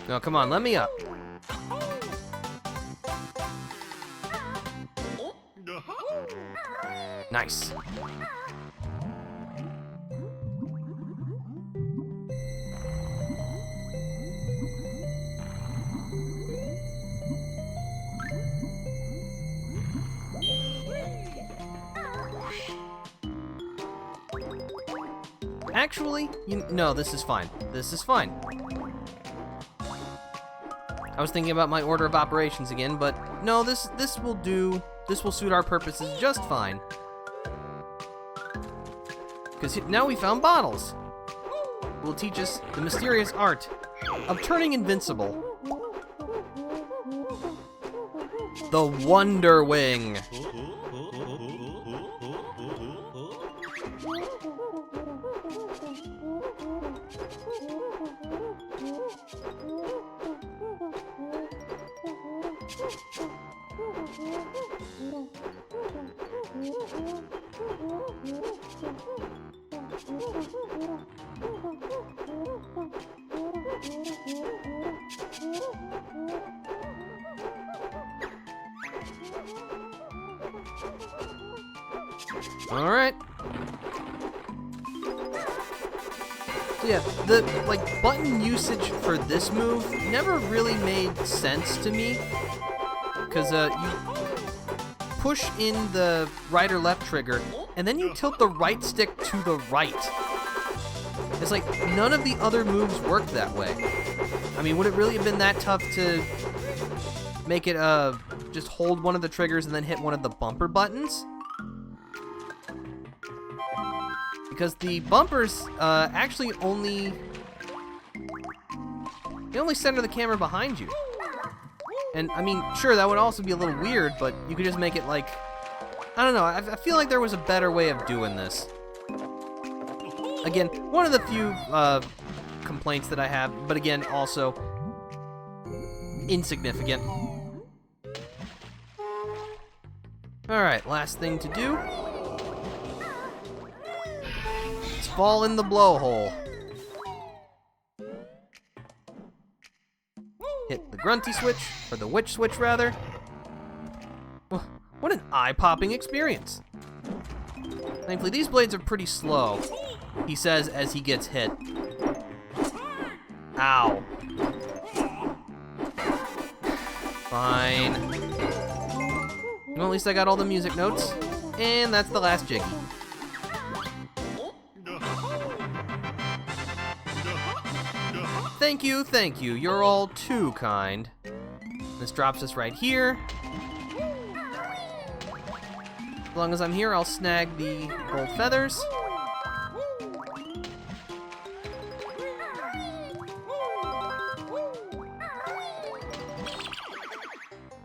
No, come on, let me up. Nice. Actually, no, this is fine. This is fine. I was thinking about my order of operations again, but no, this will do. This will suit our purposes just fine. Because now we found bottles. It will teach us the mysterious art of turning invincible. The Wonder Wing. All right. So yeah, the button usage for this move never really made sense to me, because you push in the right or left trigger, and then you tilt the right stick to the right. It's like none of the other moves work that way. I mean, would it really have been that tough to make it just hold one of the triggers and then hit one of the bumper buttons? Because the bumpers actually only center the camera behind you. And I mean, sure, that would also be a little weird, but you could just make it like, I don't know, I feel like there was a better way of doing this. Again, one of the few complaints that I have, but again, also insignificant. Alright, last thing to do. Let's fall in the blowhole. Hit the grunty switch, or the witch switch rather. What an eye-popping experience. Thankfully, these blades are pretty slow, he says as he gets hit. Ow. Fine. Well, at least I got all the music notes. And that's the last jiggy. Thank you. You're all too kind. This drops us right here. As long as I'm here, I'll snag the gold feathers.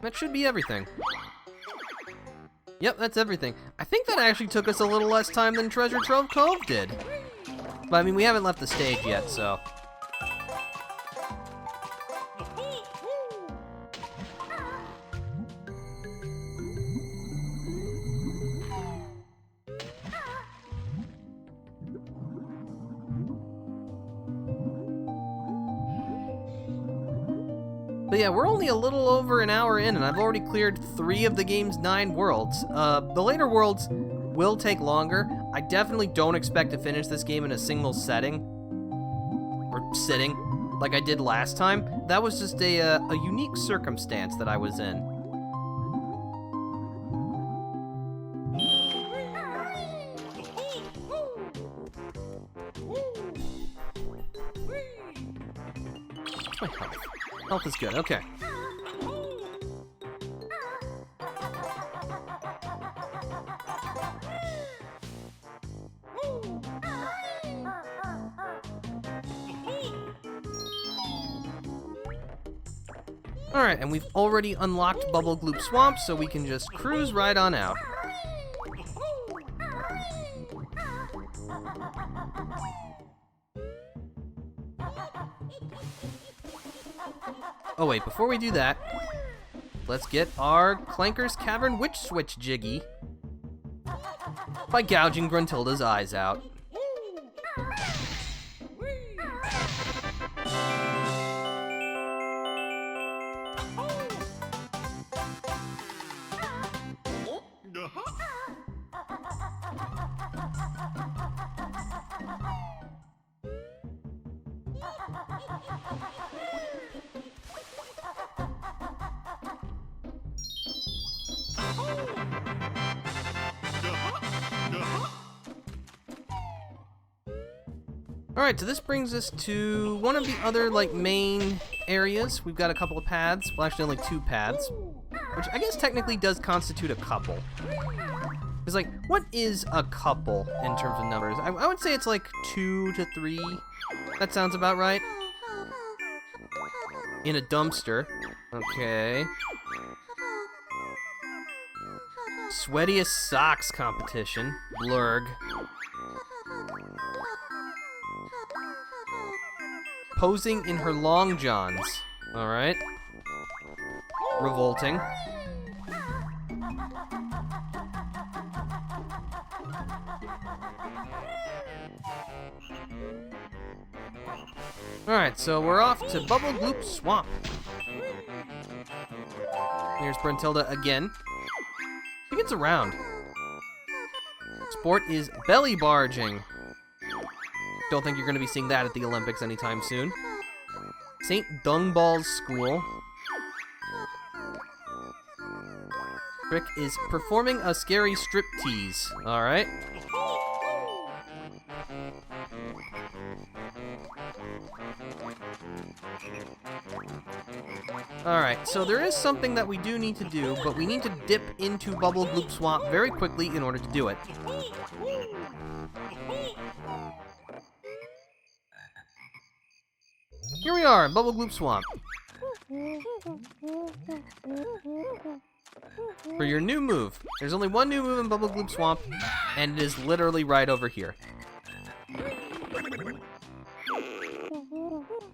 That should be everything. Yep, that's everything. I think that actually took us a little less time than Treasure Trove Cove did. But I mean, we haven't left the stage yet, so. But yeah, we're only a little over an hour in, and I've already cleared 3 of the game's 9 worlds. The later worlds will take longer. I definitely don't expect to finish this game in a single setting, or sitting, like I did last time. That was just a unique circumstance that I was in. My health. Health is good, okay. Alright, and we've already unlocked Bubble Gloop Swamp, so we can just cruise right on out. Oh wait, before we do that, let's get our Clanker's Cavern Witch Switch jiggy by gouging Gruntilda's eyes out. Alright, so this brings us to one of the other, main areas. We've got a couple of paths. Well, actually only 2 paths. Which I guess technically does constitute a couple. Because, What is a couple in terms of numbers? I would say it's like 2 to 3. That sounds about right. In a dumpster. Okay. Sweatiest socks competition. Blurg. Posing in her long johns. Alright. Revolting. Alright, so we're off to Bubble Gloop Swamp. Here's Gruntilda again. She gets around. Sport is belly barging. Don't think you're going to be seeing that at the Olympics anytime soon. St. Dungball's School. Trick is performing a scary striptease. Alright. Alright, so there is something that we do need to do, but we need to dip into Bubble Gloop Swamp very quickly in order to do it. Here we are, Bubble Gloop Swamp. For your new move. There's only one new move in Bubble Gloop Swamp, and it is literally right over here.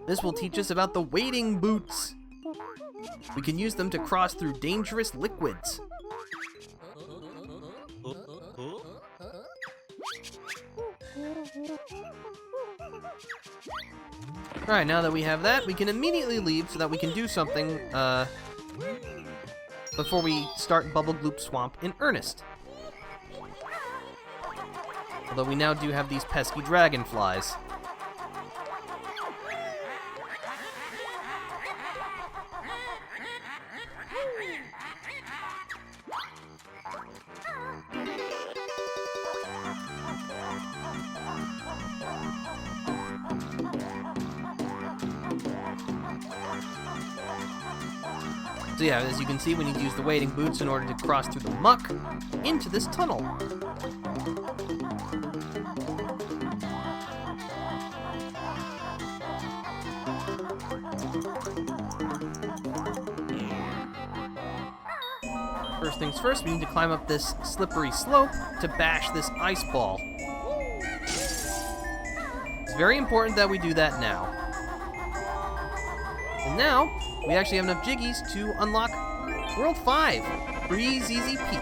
This will teach us about the wading boots. We can use them to cross through dangerous liquids. Alright, now that we have that, we can immediately leave so that we can do something, before we start Bubble Gloop Swamp in earnest. Although we now do have these pesky dragonflies. So yeah, as you can see, we need to use the wading boots in order to cross through the muck into this tunnel. First things first, we need to climb up this slippery slope to bash this ice ball. It's very important that we do that now. And now, we actually have enough jiggies to unlock World 5, Breeze Easy Peak.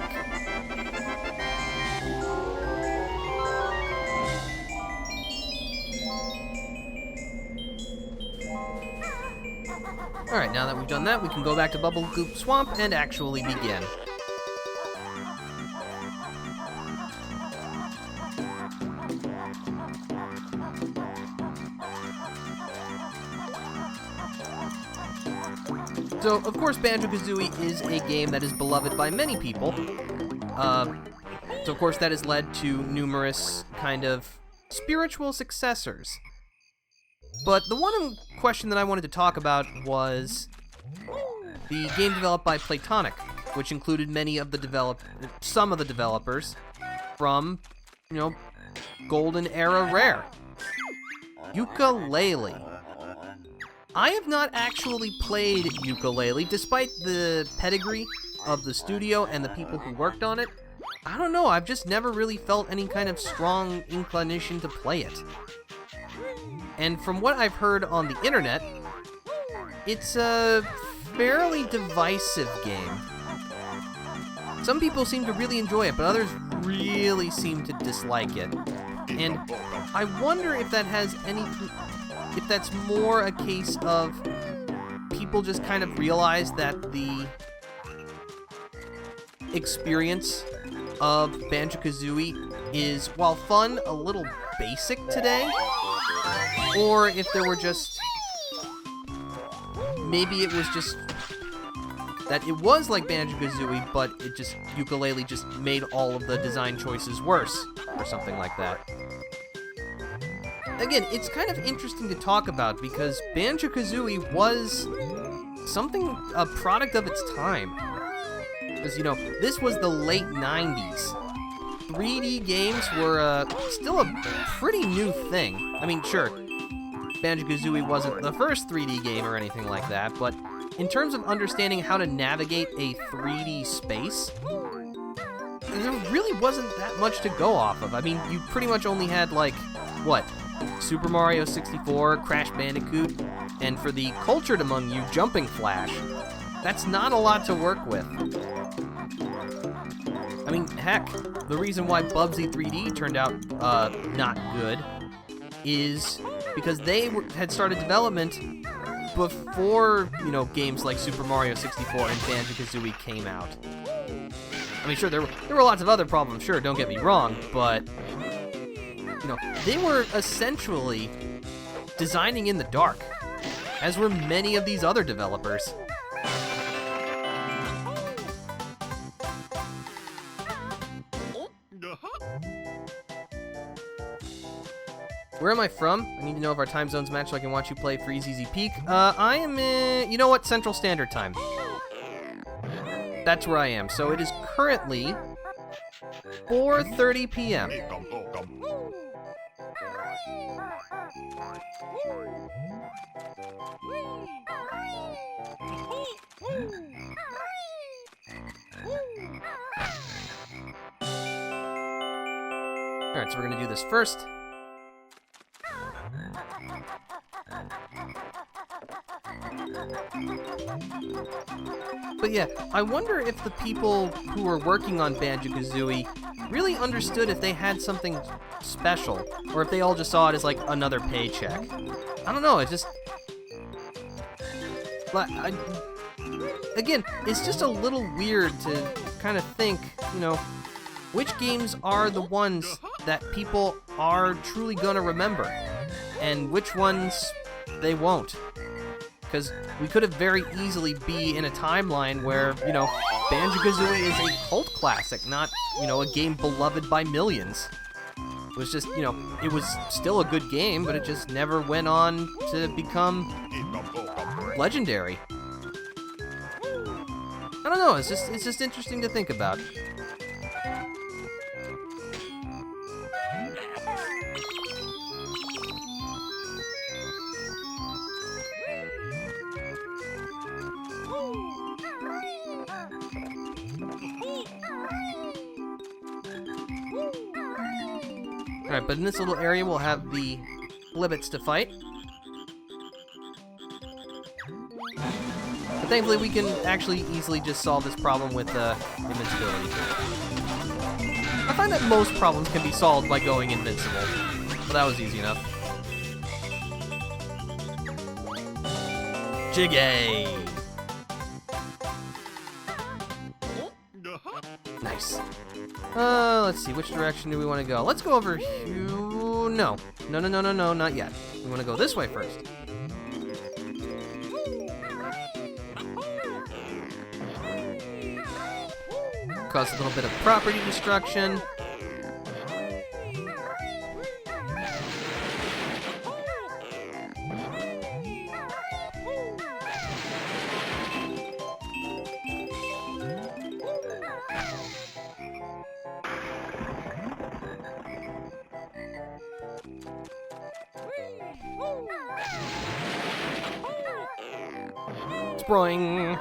Alright, now that we've done that, we can go back to Bubble Gloop Swamp and actually begin. So, of course, Banjo-Kazooie is a game that is beloved by many people. So, of course, that has led to numerous kind of spiritual successors. But the one question that I wanted to talk about was the game developed by Platonic, which included some of the developers from, Golden Era Rare. Yooka-Laylee. I have not actually played Yooka-Laylee, despite the pedigree of the studio and the people who worked on it. I don't know, I've just never really felt any kind of strong inclination to play it. And from what I've heard on the internet, it's a fairly divisive game. Some people seem to really enjoy it, but others really seem to dislike it. And I wonder if that has anything... if that's more a case of people just kind of realize that the experience of Banjo-Kazooie is, while fun, a little basic today, or if there were just... maybe it was just that it was like Banjo-Kazooie, but it just... Yooka-Laylee just made all of the design choices worse, or something like that. Again, it's kind of interesting to talk about because Banjo-Kazooie was a product of its time. Because, this was the late 90s. 3D games were still a pretty new thing. I mean, sure, Banjo-Kazooie wasn't the first 3D game or anything like that, but in terms of understanding how to navigate a 3D space, there really wasn't that much to go off of. I mean, you pretty much only had, like, what? Super Mario 64, Crash Bandicoot, and for the cultured among you, Jumping Flash. That's not a lot to work with. I mean, heck, the reason why Bubsy 3D turned out not good is because they had started development before, you know, games like Super Mario 64 and Banjo-Kazooie came out. I mean, sure, there were lots of other problems, sure, don't get me wrong, but, you know, they were essentially designing in the dark, as were many of these other developers. Where am I from? I need to know if our time zones match so I can watch you play Freeze Easy Peak. I am in, you know what, Central Standard Time. That's where I am. So it is currently 4:30 p.m. Alright, so we're gonna do this first. But yeah, I wonder if the people who were working on Banjo-Kazooie really understood if they had something special, or if they all just saw it as like another paycheck. I don't know, it's just... Again, it's just a little weird to kind of think, you know, which games are the ones that people are truly gonna remember, and which ones they won't. Because we could have very easily be in a timeline where, you know, Banjo-Kazooie is a cult classic, not, you know, a game beloved by millions. It was just, you know, it was still a good game, but it just never went on to become legendary. I don't know, it's just interesting to think about. Alright, but in this little area we'll have the Blibbits to fight. But thankfully we can actually easily just solve this problem with invincibility. I find that most problems can be solved by going invincible. But that was easy enough. Jiggy! Nice. Let's see, which direction do we want to go? Let's go over here. No, not yet. We want to go this way first. Cause a little bit of property destruction. Sproing.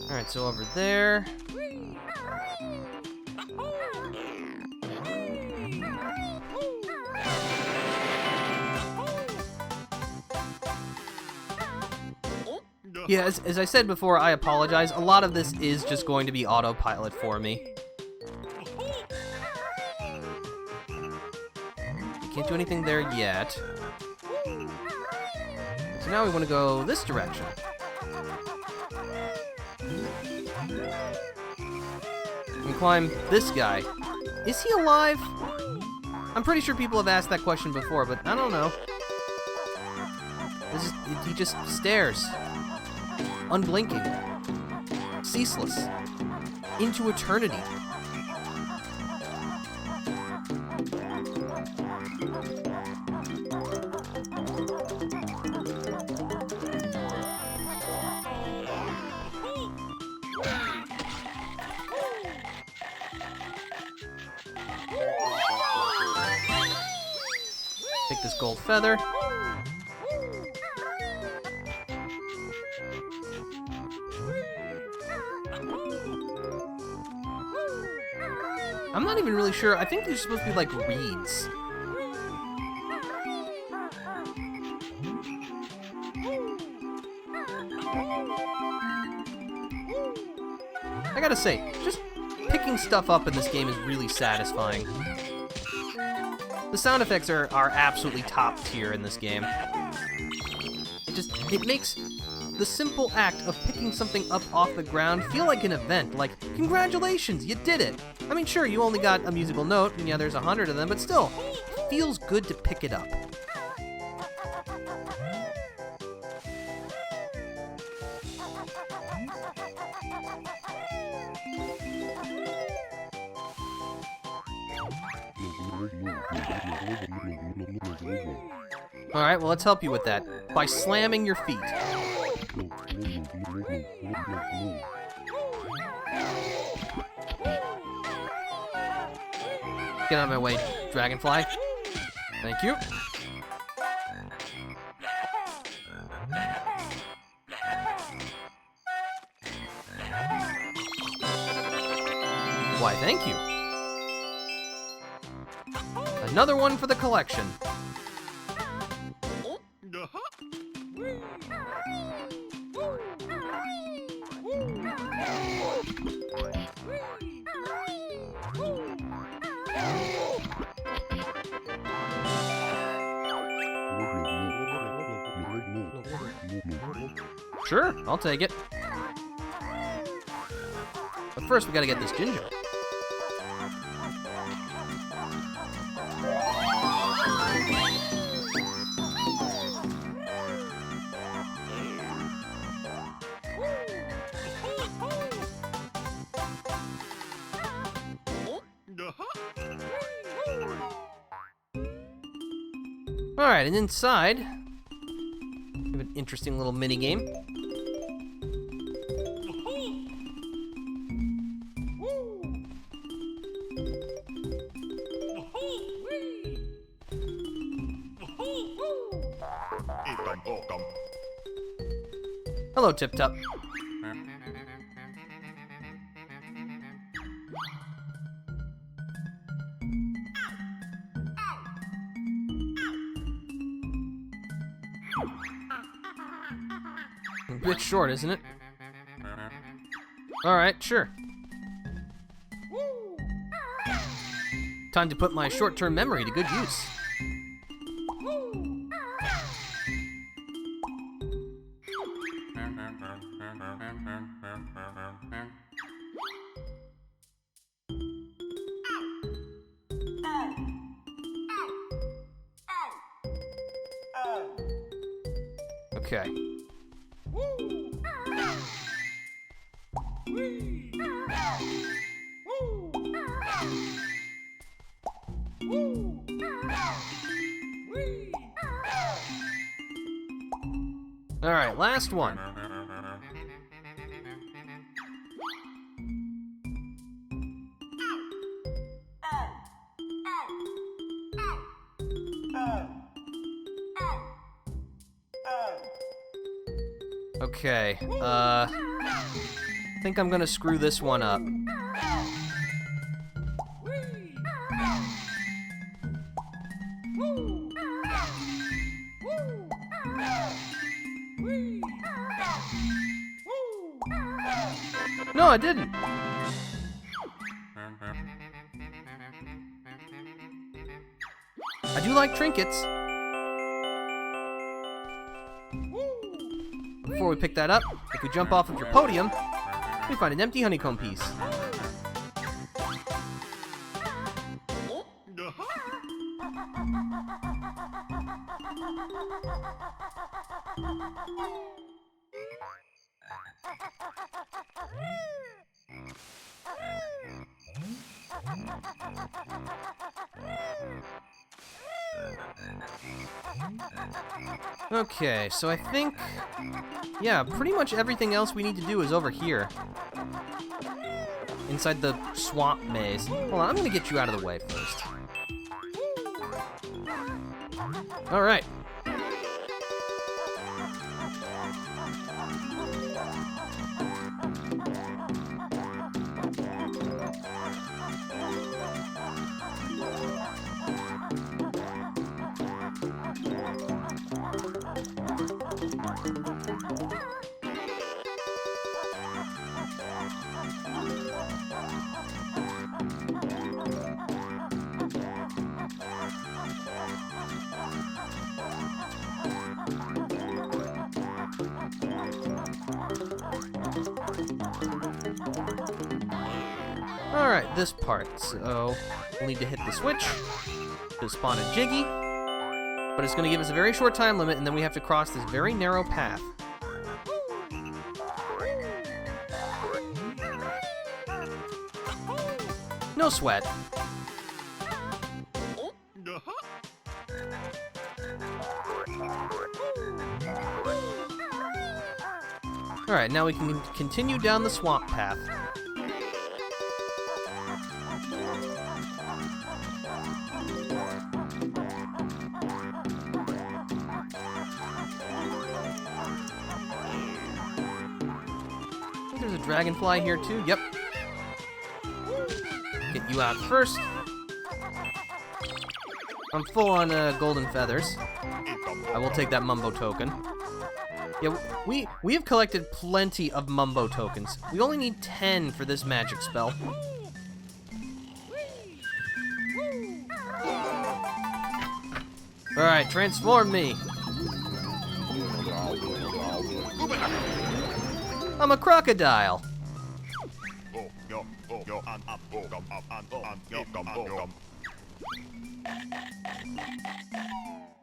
Alright, so over there. Yeah, as I said before, I apologize. A lot of this is just going to be autopilot for me. Can't do anything there yet. So now we want to go this direction. And climb this guy. Is he alive? I'm pretty sure people have asked that question before, but I don't know. He just stares. Unblinking. Ceaseless. Into eternity. this gold feather. I'm not even really sure. I think these are supposed to be like reeds. I gotta say, just picking stuff up in this game is really satisfying. The sound effects are absolutely top tier in this game. It makes the simple act of picking something up off the ground feel like an event, like, congratulations, you did it! I mean, sure, you only got a musical note, and yeah, there's 100 of them, but still, it feels good to pick it up. Alright, well, let's help you with that. By slamming your feet. Get out of my way, dragonfly. Thank you. Why, thank you. Another one for the collection. Sure, I'll take it. But first, we gotta get this ginger. Alright, and inside, we have an interesting little mini game. Hello, Tip Top. A bit short, isn't it? Alright, sure. Time to put my short-term memory to good use. Okay. All right, last one. Okay, I think I'm gonna screw this one up. No, I didn't. I do like trinkets. Before we pick that up, if we jump off of your podium, we find an empty honeycomb piece. Okay, so I think, yeah, pretty much everything else we need to do is over here. Inside the swamp maze. Hold on, I'm gonna get you out of the way first. Alright. Alright, this part. So, we'll need to hit the switch to spawn a Jiggy. But it's going to give us a very short time limit, and then we have to cross this very narrow path. No sweat. Alright, now we can continue down the swamp path. There's a dragonfly here too, yep. Get you out first. I'm full on golden feathers. I will take that Mumbo token. Yeah, we have collected plenty of Mumbo tokens. We only need 10 for this magic spell. Alright, transform me. I'm a crocodile.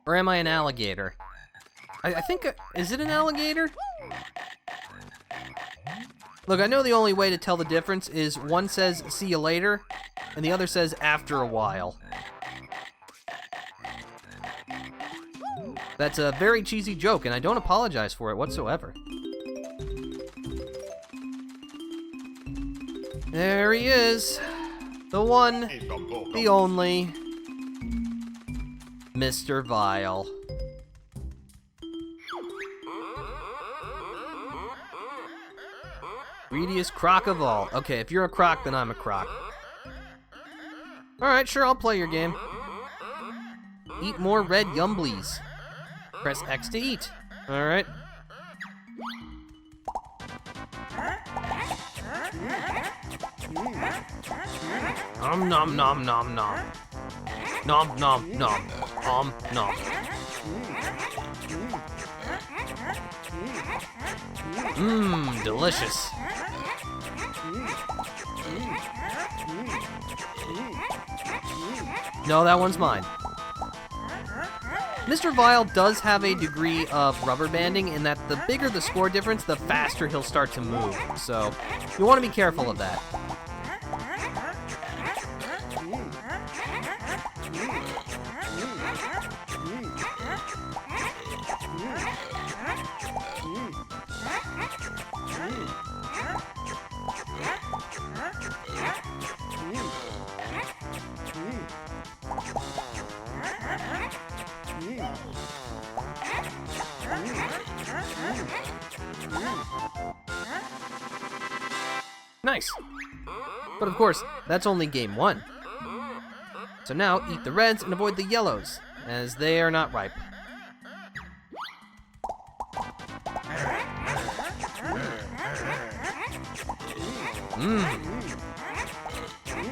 Or am I an alligator? I think, is it an alligator? Look, I know the only way to tell the difference is one says, see you later, and the other says, after a while. That's a very cheesy joke, and I don't apologize for it whatsoever. There he is. The one, the only, Mr. Vile. Greediest croc of all. Okay, if you're a croc, then I'm a croc. Alright, sure, I'll play your game. Eat more red yumblies. Press X to eat. Alright. Nom nom nom nom nom. Nom nom nom. Nom. Mmm, delicious. No, that one's mine. Mr. Vile does have a degree of rubber banding in that the bigger the score difference, the faster he'll start to move. So, you want to be careful of that. Nice. But of course, that's only game 1. So now, eat the reds and avoid the yellows, as they are not ripe. Mmm.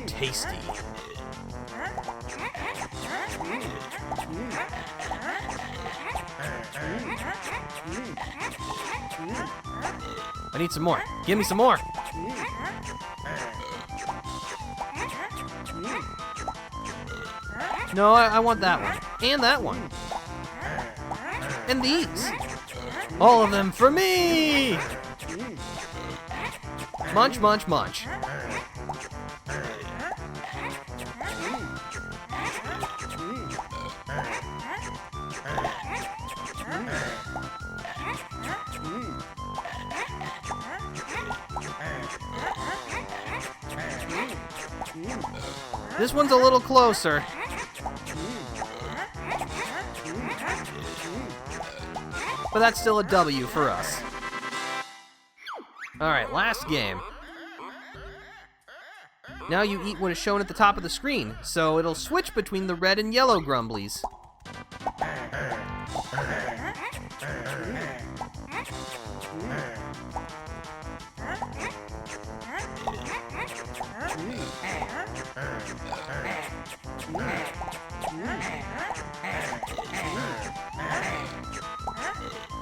Tasty. I need some more. Give me some more. No, I want that one. And that one. And these. All of them for me! Munch, munch, munch. This one's a little closer. but that's still a W for us. Alright, last game. Now you eat what is shown at the top of the screen, so it'll switch between the red and yellow grumblies.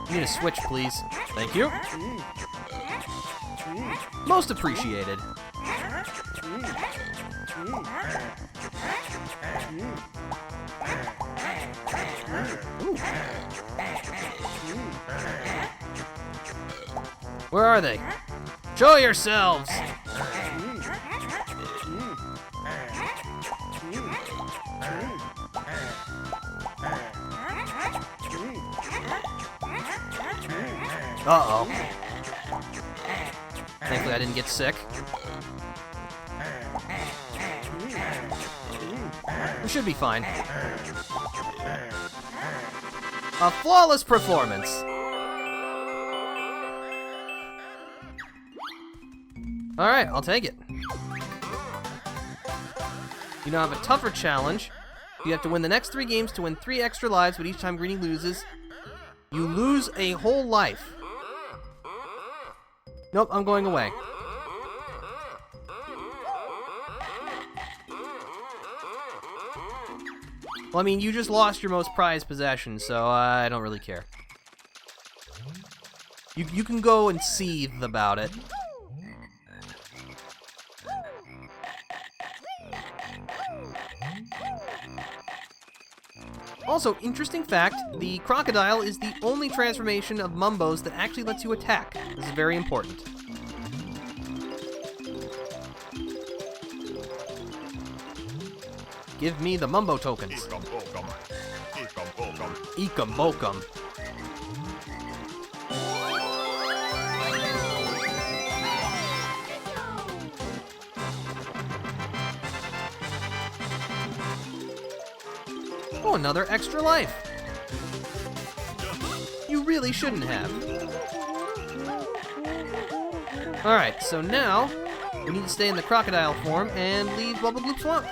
Need a switch, please. Thank you. Most appreciated. Ooh. Where are they? Show yourselves! Uh-oh. Thankfully I didn't get sick. We should be fine. A flawless performance! Alright, I'll take it. You now have a tougher challenge. You have to win the next 3 games to win 3 extra lives, but each time Greenie loses, you lose a whole life. Nope, I'm going away. Well, I mean, you just lost your most prized possession, so I don't really care. You can go and seethe about it. Also, interesting fact, the crocodile is the only transformation of Mumbos that actually lets you attack. This is very important. Give me the Mumbo tokens. Eekum bokum. Oh, another extra life. You really shouldn't have. Alright, so now we need to stay in the crocodile form and leave Bubble Gloop Swamp.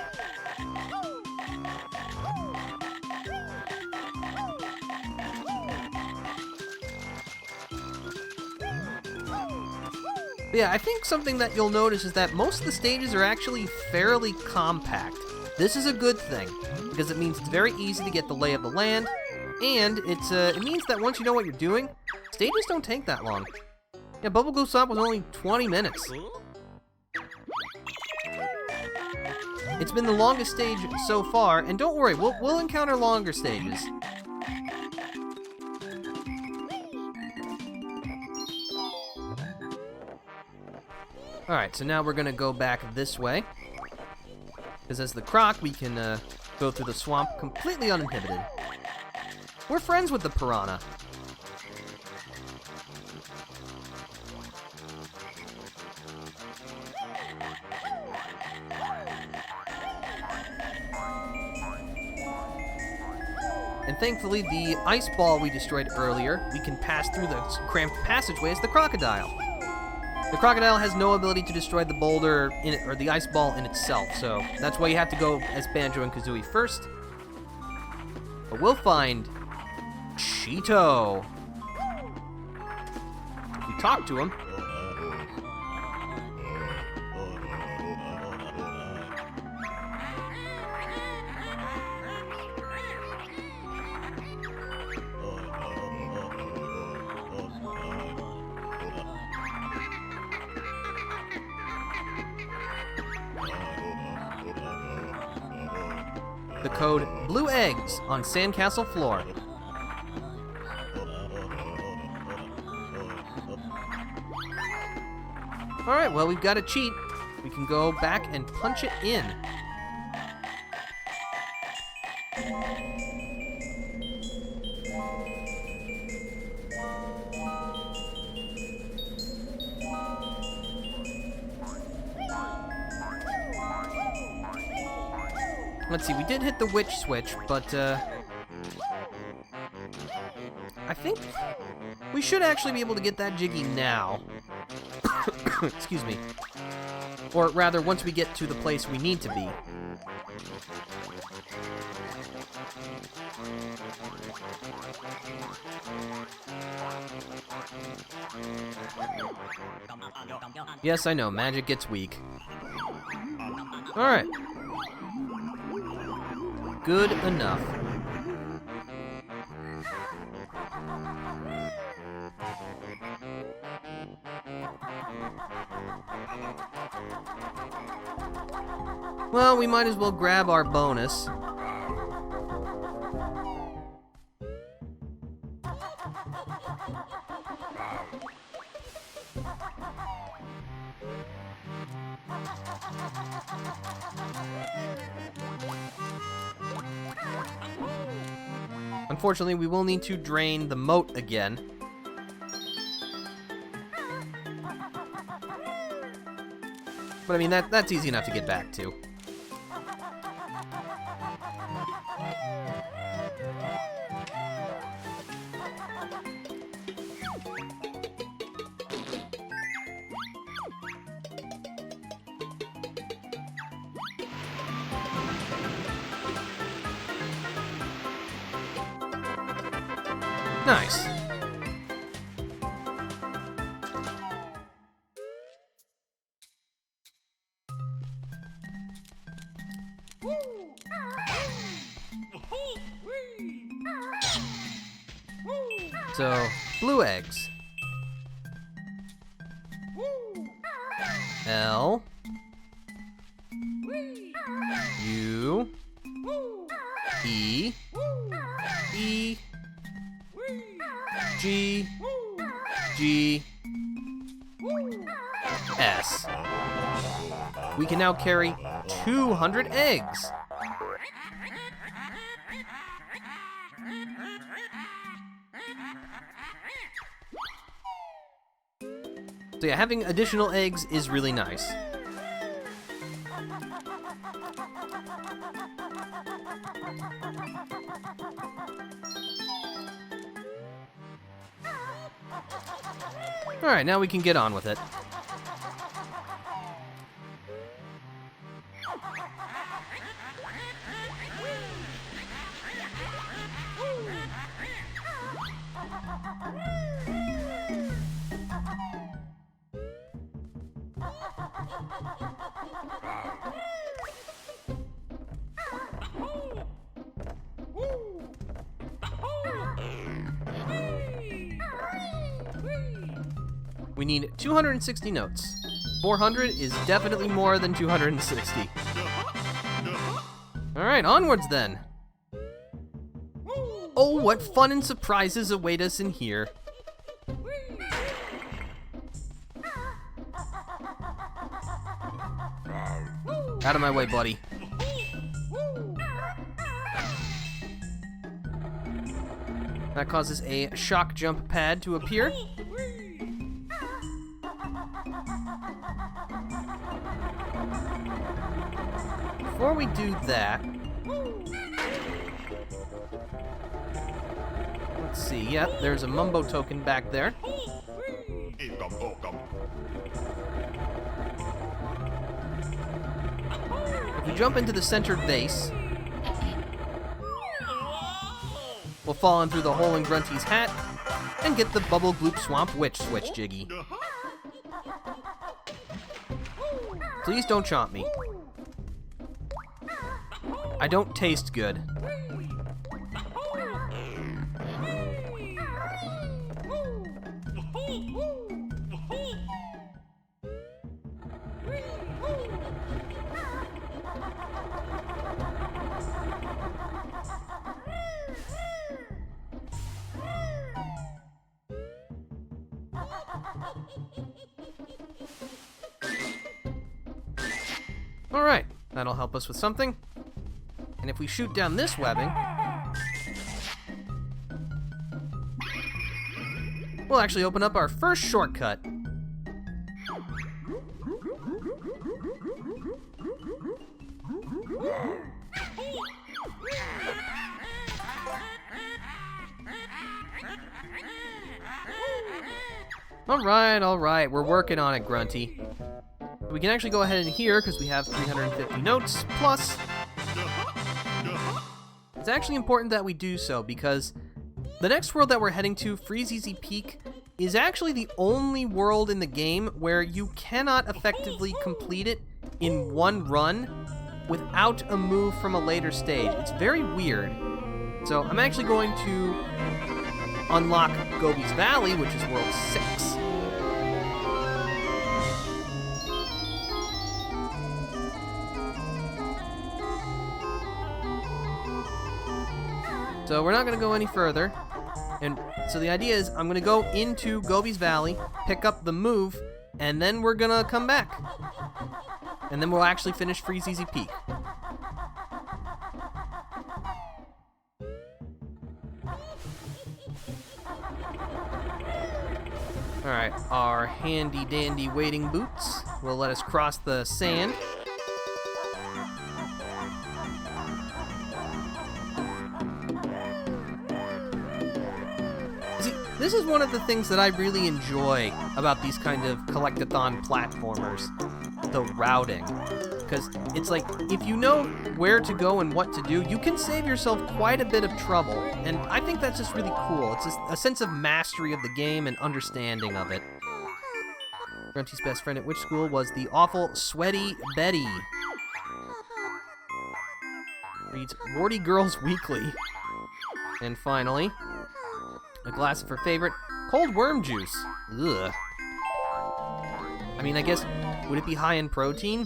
But yeah, I think something that you'll notice is that most of the stages are actually fairly compact. This is a good thing, because it means it's very easy to get the lay of the land, and it means that once you know what you're doing, stages don't take that long. Yeah, Bubble Gloop Swamp was only 20 minutes. It's been the longest stage so far, and don't worry, we'll encounter longer stages. Alright, so now we're gonna go back this way. Because as the croc, we can go through the swamp completely uninhibited. We're friends with the piranha. And thankfully, the ice ball we destroyed earlier, we can pass through the cramped passageway as the crocodile. The crocodile has no ability to destroy the boulder in it, or the ice ball in itself, so that's why you have to go as Banjo and Kazooie first. But we'll find Cheeto. If we talk to him. The code Blue Eggs on Sandcastle Floor. Alright, well, we've got a cheat. We can go back and punch it in. Let's see, we did hit the witch switch, but I think We should actually be able to get that Jiggy now. Excuse me. Or rather, once we get to the place we need to be. Yes, I know, magic gets weak. Alright. Good enough. Well, we might as well grab our bonus. Unfortunately, we will need to drain the moat again. But I mean, that's easy enough to get back to. Nice. So, blue eggs. L U E E G G S. We can now carry 200 eggs. So yeah, having additional eggs is really nice. Alright, now we can get on with it. We need 260 notes. 400 is definitely more than 260. Alright, onwards then. Oh, what fun and surprises await us in here. Out of my way, buddy. That causes a shock jump pad to appear. Before we do that, let's see. Yep, there's a Mumbo token back there. If we jump into the centered vase, we'll fall in through the hole in Grunty's hat and get the Bubble Gloop Swamp Witch Switch Jiggy. Please don't chomp me. I don't taste good. Alright, that'll help us with something. And if we shoot down this webbing, we'll actually open up our first shortcut. All right, we're working on it, Grunty. We can actually go ahead and hear, because we have 350 notes, plus... It's actually important that we do so, because the next world that we're heading to, Freezeezy Peak, is actually the only world in the game where you cannot effectively complete it in one run without a move from a later stage. It's very weird. So I'm actually going to unlock Gobi's Valley, which is World 6. So we're not going to go any further. And so the idea is I'm going to go into Gobi's Valley, pick up the move, and then we're going to come back. And then we'll actually finish Freezeezy Peak. Alright, our handy-dandy wading boots will let us cross the sand. See, this is one of the things that I really enjoy about these kind of collectathon platformers, the routing. Because it's like, if you know where to go and what to do, you can save yourself quite a bit of trouble. And I think that's just really cool. It's just a sense of mastery of the game and understanding of it. Grunty's best friend at which school was the awful Sweaty Betty? Reads Warty Girls Weekly. And finally, a glass of her favorite cold worm juice. Ugh. I mean, I guess, would it be high in protein?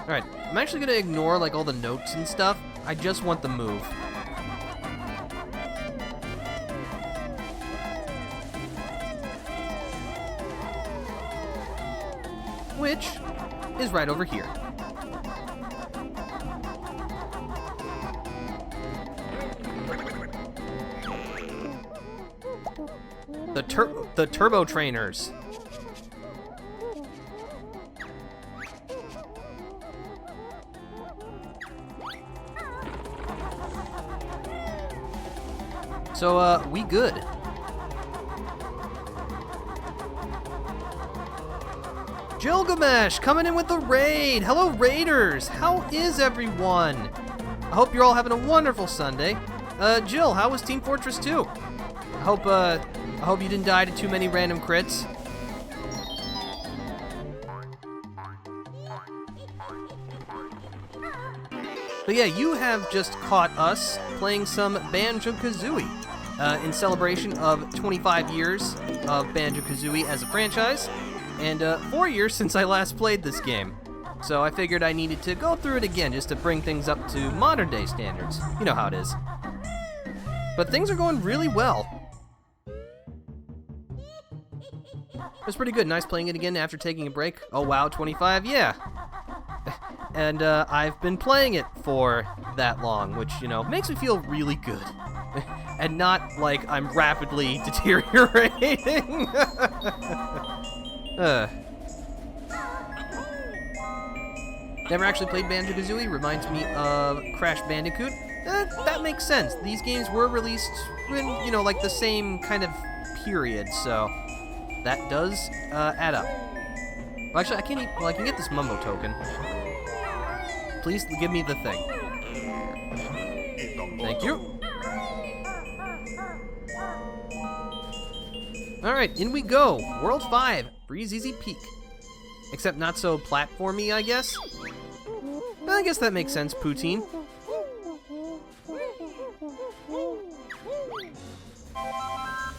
Alright, I'm actually gonna ignore like all the notes and stuff. I just want the move. Which is right over here. The Turbo Trainers. So, we good. Gilgamesh coming in with the raid. Hello, Raiders. How is everyone? I hope you're all having a wonderful Sunday. Jill, how was Team Fortress 2? I hope you didn't die to too many random crits. But yeah, you have just caught us playing some Banjo-Kazooie in celebration of 25 years of Banjo-Kazooie as a franchise, and 4 years since I last played this game. So I figured I needed to go through it again just to bring things up to modern day standards. You know how it is. But things are going really well. It was pretty good. Nice playing it again after taking a break. Oh wow, 25? Yeah. And I've been playing it for that long, which, you know, makes me feel really good. And not like I'm rapidly deteriorating. Never actually played Banjo-Kazooie. Reminds me of Crash Bandicoot. That makes sense. These games were released in, you know, like the same kind of period, so that does add up. Well, actually, I can get this Mumbo token. Please give me the thing. Thank you. Alright, in we go. World 5, Freezeezy Peak. Except not so platformy, I guess. I guess that makes sense, Poutine.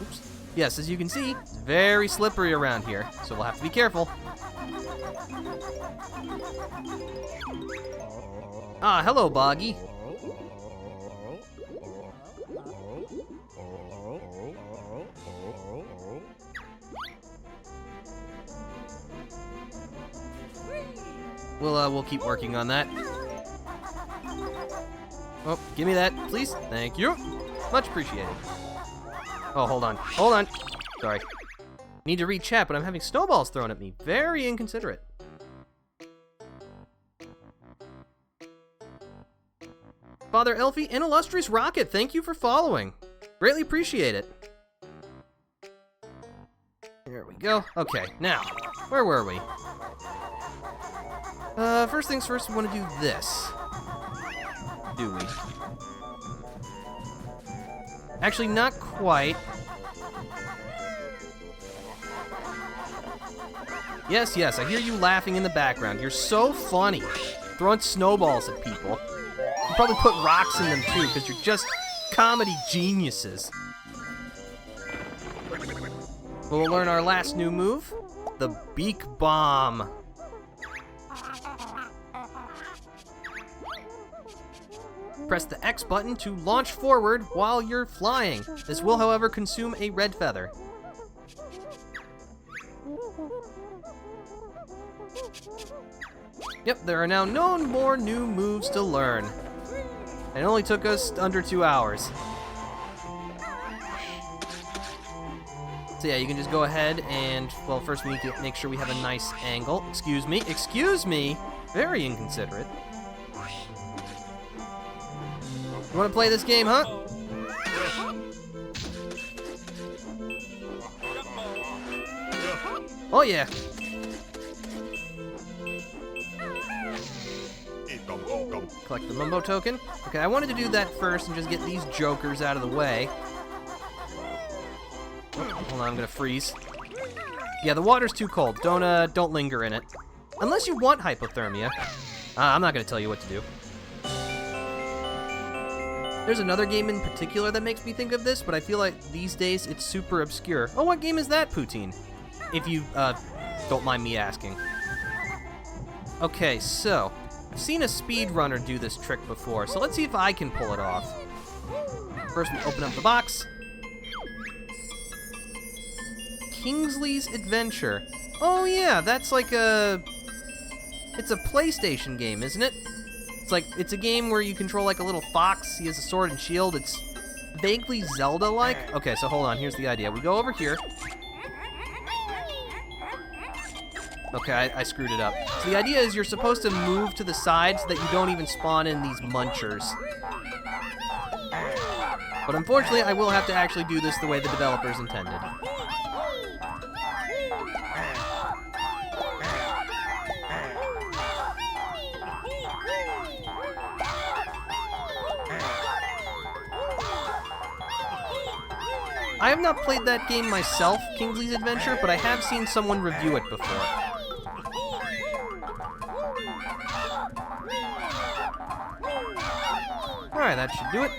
Oops. Yes, as you can see, it's very slippery around here, so we'll have to be careful. Ah, hello, Boggy. We'll keep working on that. Oh, give me that, please. Thank you. Much appreciated. Oh, hold on. Hold on. Sorry. Need to read chat, but I'm having snowballs thrown at me. Very inconsiderate. Father Elfie, and Illustrious Rocket, thank you for following. Greatly appreciate it. There we go. Okay, now, where were we? First things first, we want to do this. Do we? Actually, not quite. Yes, yes, I hear you laughing in the background. You're so funny. Throwing snowballs at people. You probably put rocks in them too, because you're just comedy geniuses. We'll learn our last new move, the Beak Bomb. Press the X button to launch forward while you're flying. This will, however, consume a red feather. Yep, there are now no more new moves to learn. It only took us under 2 hours. So yeah, you can just go ahead and, well, first we need to make sure we have a nice angle. Excuse me, very inconsiderate. You wanna play this game, huh? Oh yeah. Collect the Mumbo token. Okay, I wanted to do that first and just get these jokers out of the way. Oh, hold on, I'm gonna freeze. Yeah, the water's too cold. Don't linger in it. Unless you want hypothermia. I'm not gonna tell you what to do. There's another game in particular that makes me think of this, but I feel like these days it's super obscure. Oh, what game is that, Poutine? If you, don't mind me asking. Okay, so, I've seen a speedrunner do this trick before, so let's see if I can pull it off. First, we open up the box. Kingsley's Adventure. Oh yeah, that's like it's a PlayStation game, isn't it? It's a game where you control like a little fox. He has a sword and shield. It's vaguely Zelda-like. Okay, so hold on. Here's the idea. We go over here. Okay, I screwed it up. So the idea is you're supposed to move to the side so that you don't even spawn in these munchers. But unfortunately, I will have to actually do this the way the developers intended. I have not played that game myself, Kingsley's Adventure, but I have seen someone review it before. Alright, that should do it.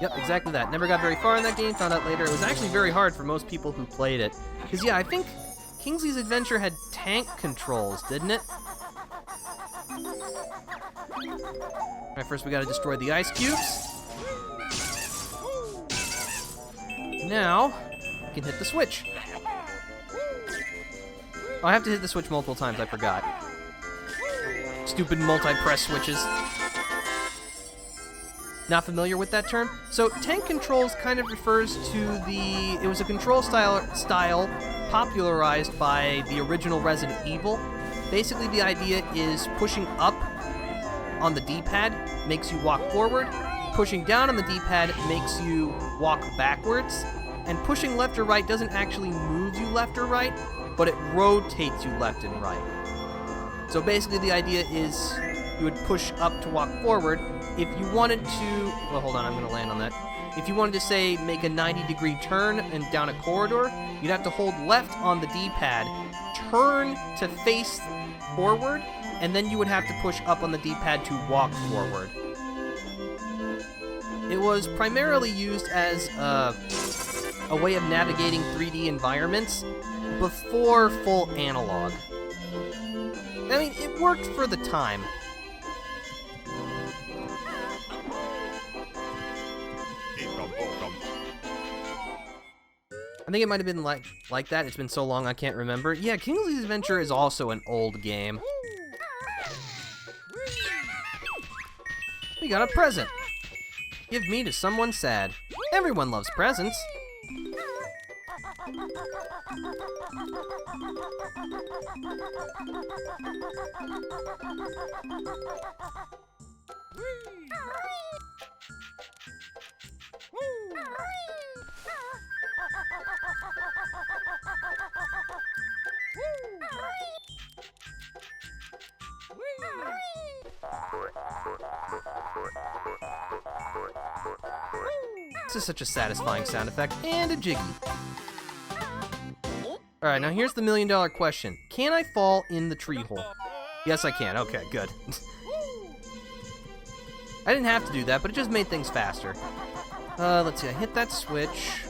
Yep, exactly that. Never got very far in that game, found out later. It was actually very hard for most people who played it. Because, yeah, I think Kingsley's Adventure had tank controls, didn't it? Alright, first we gotta destroy the ice cubes. Now, we can hit the switch. Oh, I have to hit the switch multiple times, I forgot. Stupid multi-press switches. Not familiar with that term? So, tank controls kind of refers to it was a control style popularized by the original Resident Evil. Basically, the idea is pushing up on the D-pad makes you walk forward, pushing down on the D-pad makes you walk backwards, and pushing left or right doesn't actually move you left or right, but it rotates you left and right. So basically the idea is you would push up to walk forward. If you wanted to, well, hold on, I'm going to land on that. If you wanted to, say, make a 90-degree turn and down a corridor, you'd have to hold left on the D-pad, turn to face forward, and then you would have to push up on the D-pad to walk forward. It was primarily used as a way of navigating 3D environments before full analog. I mean, it worked for the time. I think it might have been like that. It's been so long I can't remember. Yeah, Kingsley's Adventure is also an old game. We got a present. Give me to someone sad. Everyone loves presents. This is such a satisfying sound effect, and a jiggy. Alright, now here's the $1,000,000 question. Can I fall in the tree hole? Yes, I can. Okay, good. I didn't have to do that, but it just made things faster. Let's see, I hit that switch.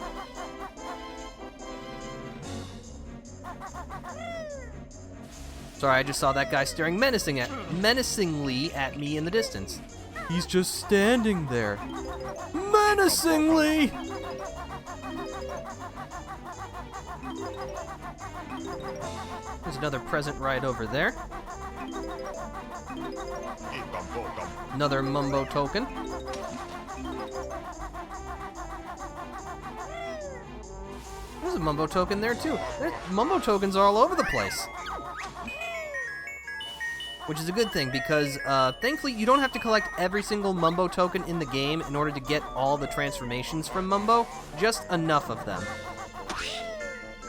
Sorry, I just saw that guy staring menacingly at me in the distance. He's just standing there. Menacingly! There's another present right over there. Another Mumbo token. There's a Mumbo token there too. There's Mumbo tokens are all over the place. Which is a good thing because thankfully you don't have to collect every single Mumbo token in the game in order to get all the transformations from Mumbo, just enough of them.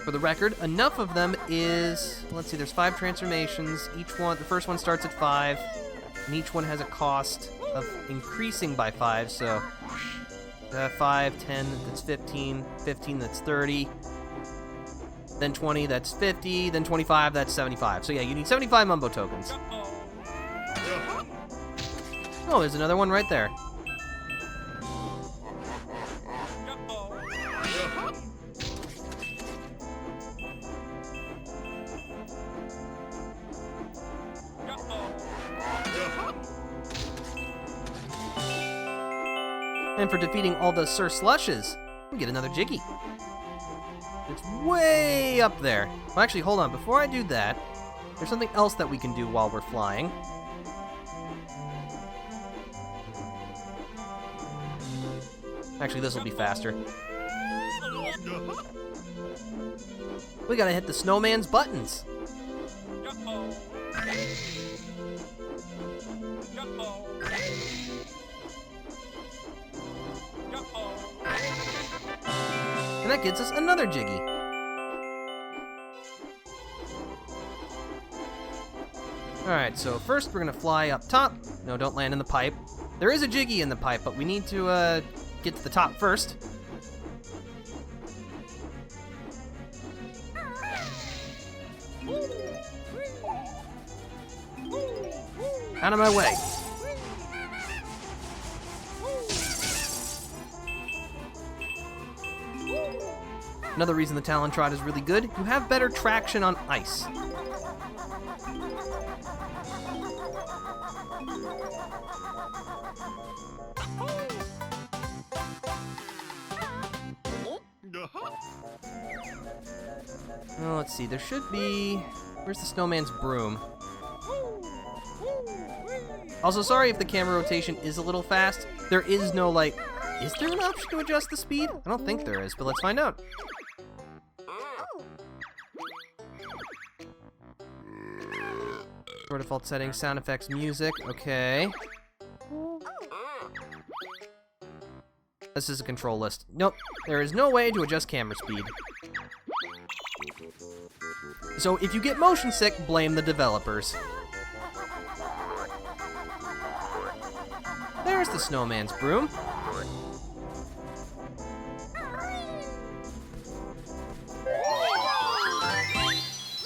For the record, enough of them is, let's see, there's 5 transformations. Each one, the first one starts at 5, and each one has a cost of increasing by 5, so 5, 10, that's 15, 15, that's 30, then 20, that's 50, then 25, that's 75. So yeah, you need 75 Mumbo tokens. Oh, there's another one right there. And for defeating all the Sir Slushes, we get another Jiggy. It's way up there. Well, actually, hold on. Before I do that, there's something else that we can do while we're flying. Actually, this will be faster. We gotta hit the snowman's buttons. And that gets us another Jiggy. Alright, so first we're gonna fly up top. No, don't land in the pipe. There is a Jiggy in the pipe, but we need to get to the top first. Out of my way. Another reason the Talon Trot is really good, you have better traction on ice. Oh, let's see, there should be... Where's the snowman's broom? Also, sorry if the camera rotation is a little fast. There is no, like... Is there an option to adjust the speed? I don't think there is, but let's find out. For default settings, sound effects, music, okay. This is a control list. Nope, there is no way to adjust camera speed. So if you get motion sick, blame the developers. There's the snowman's broom.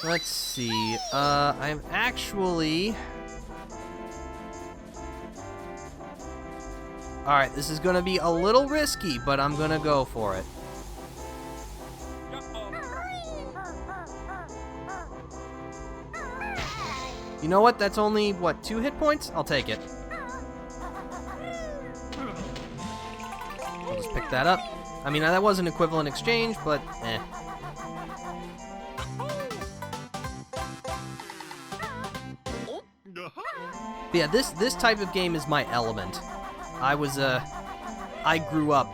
Let's see, I'm actually... Alright, this is gonna be a little risky, but I'm gonna go for it. You know what, that's only, what, 2 hit points? I'll take it. I'll just pick that up. I mean, that was an equivalent exchange, but eh. But yeah, this type of game is my element. I grew up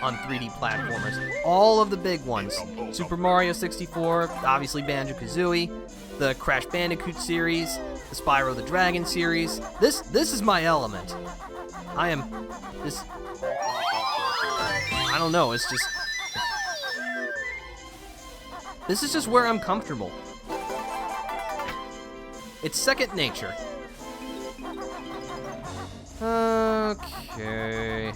on 3D platformers. All of the big ones. Super Mario 64, obviously Banjo-Kazooie, the Crash Bandicoot series, the Spyro the Dragon series. This is my element. I don't know, it's just... This is just where I'm comfortable. It's second nature. Okay.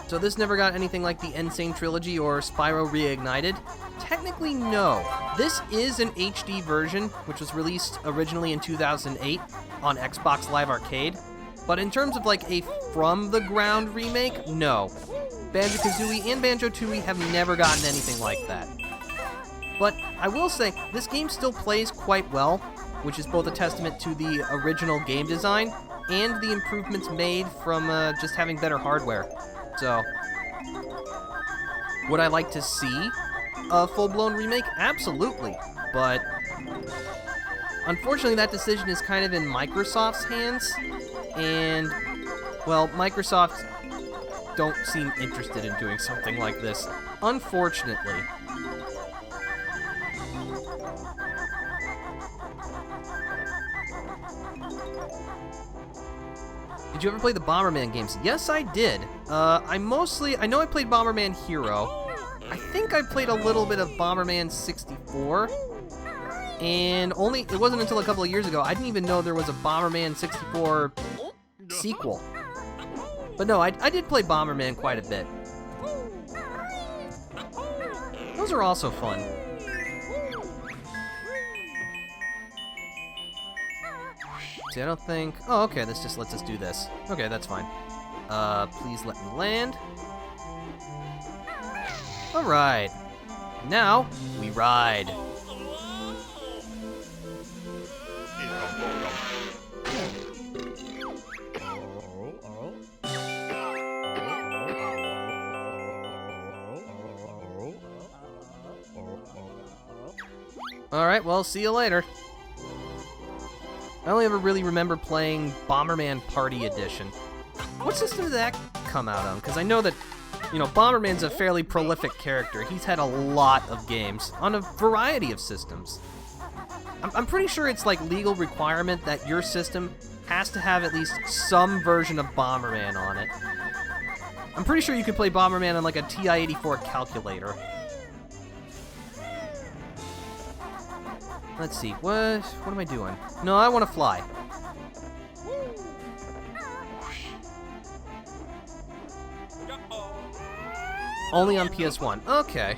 So this never got anything like the Insane Trilogy or Spyro Reignited? Technically, no. This is an HD version, which was released originally in 2008 on Xbox Live Arcade. But in terms of like a from-the-ground remake, no. Banjo-Kazooie and Banjo-Tooie have never gotten anything like that. But I will say, this game still plays quite well, which is both a testament to the original game design and the improvements made from just having better hardware. So, would I like to see a full-blown remake? Absolutely. But, unfortunately, that decision is kind of in Microsoft's hands, and, well, Microsoft don't seem interested in doing something like this, unfortunately. Did you ever play the Bomberman games? Yes, I did. I know I played Bomberman Hero. I think I played a little bit of Bomberman 64. And it wasn't until a couple of years ago, I didn't even know there was a Bomberman 64 sequel. But no, I did play Bomberman quite a bit. Those are also fun. See, I don't think... Oh, okay, this just lets us do this. Okay, that's fine. Please let me land. Alright. Now, we ride. Alright, well, see you later. I only ever really remember playing Bomberman Party Edition. What system did that come out on? Because I know that, you know, Bomberman's a fairly prolific character. He's had a lot of games on a variety of systems. I'm pretty sure it's like legal requirement that your system has to have at least some version of Bomberman on it. I'm pretty sure you could play Bomberman on like a TI-84 calculator. Let's see, what am I doing? No, I want to fly. Only on PS1. Okay.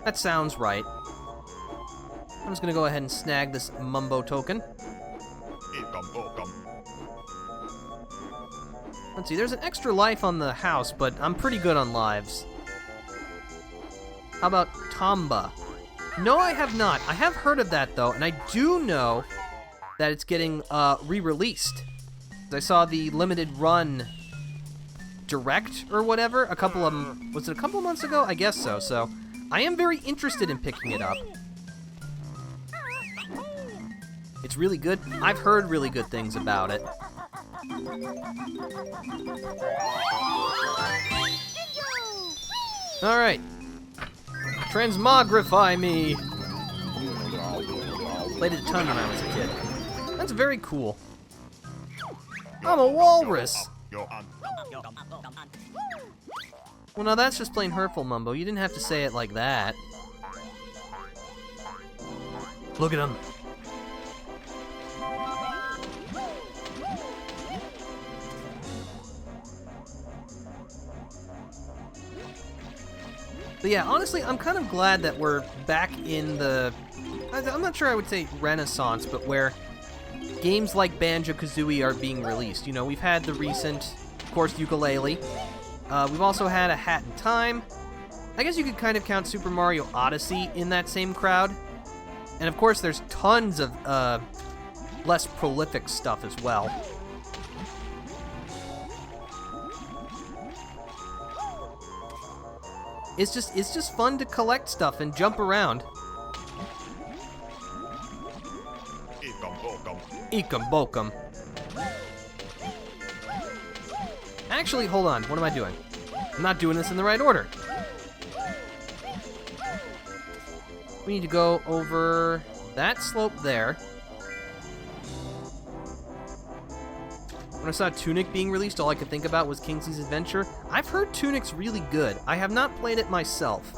That sounds right. I'm just gonna go ahead and snag this Mumbo token. Let's see, there's an extra life on the house, but I'm pretty good on lives. How about Tomba? No, I have not. I have heard of that, though, and I do know that it's getting re-released. I saw the limited run direct or whatever a couple of... Was it a couple of months ago? I guess so. So, I am very interested in picking it up. It's really good. I've heard really good things about it. Alright. Transmogrify me! Played it a ton when I was a kid. That's very cool. I'm a walrus! Well, now that's just plain hurtful, Mumbo. You didn't have to say it like that. Look at him. But yeah, honestly, I'm kind of glad that we're back in the... I'm not sure I would say Renaissance, but where games like Banjo-Kazooie are being released. You know, we've had the recent, of course, Ukulele. We've also had A Hat in Time. I guess you could kind of count Super Mario Odyssey in that same crowd. And of course, there's tons of less prolific stuff as well. It's just fun to collect stuff and jump around. Eekum bokum. Actually, hold on. What am I doing? I'm not doing this in the right order. We need to go over that slope there. When I saw Tunic being released, all I could think about was Kingsley's Adventure. I've heard Tunic's really good. I have not played it myself.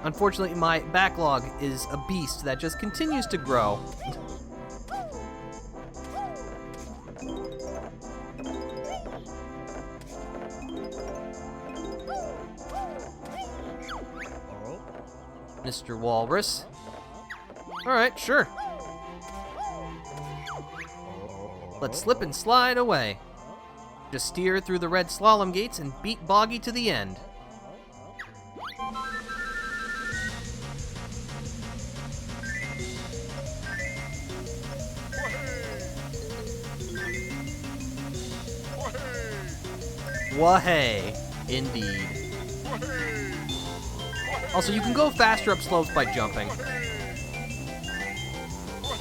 Unfortunately, my backlog is a beast that just continues to grow. Mr. Walrus. Alright, sure. Let's slip and slide away. Just steer through the red slalom gates and beat Boggy to the end. Wahey, indeed. Also, you can go faster up slopes by jumping.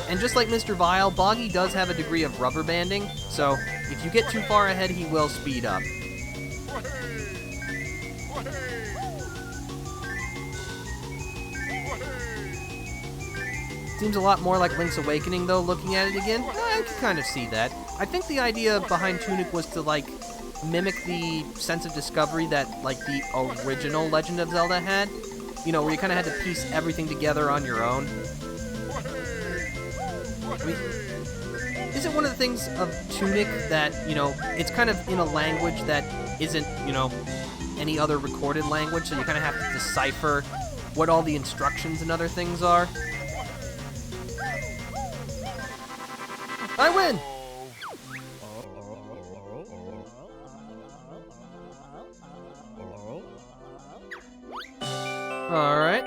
And just like Mr. Vile, Boggy does have a degree of rubber banding, so if you get too far ahead, he will speed up. Seems a lot more like Link's Awakening, though, looking at it again. I can kind of see that. I think the idea behind Tunic was to, like, mimic the sense of discovery that, like, the original Legend of Zelda had. You know, where you kind of had to piece everything together on your own. I mean, isn't one of the things of Tunic that, you know, it's kind of in a language that isn't, you know, any other recorded language, so you kind of have to decipher what all the instructions and other things are? I win! Alright.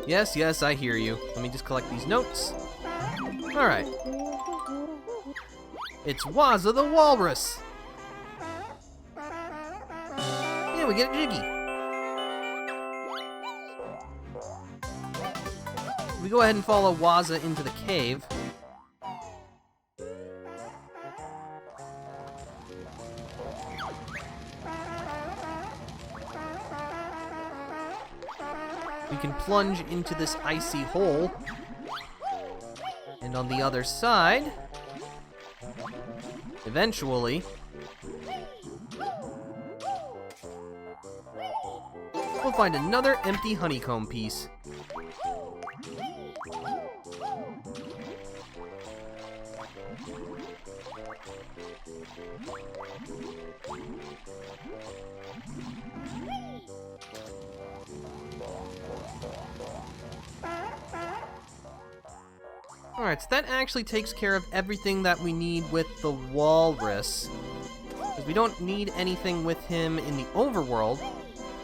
Yes, yes, I hear you. Let me just collect these notes. Alright. It's Wazza the Walrus! Yeah, we get a Jiggy. We go ahead and follow Wazza into the cave. We can plunge into this icy hole. And on the other side, eventually, we'll find another empty honeycomb piece. Alright, so that actually takes care of everything that we need with the walrus. Because we don't need anything with him in the overworld.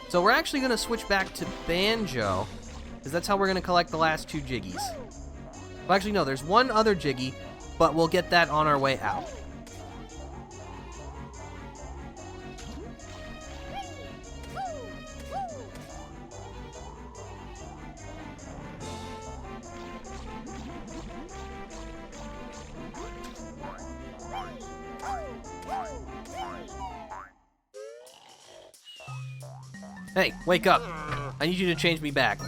So we're actually going to switch back to Banjo, because that's how we're going to collect the last two Jiggies. Well, actually, no, there's one other Jiggy, but we'll get that on our way out. Hey, wake up. I need you to change me back.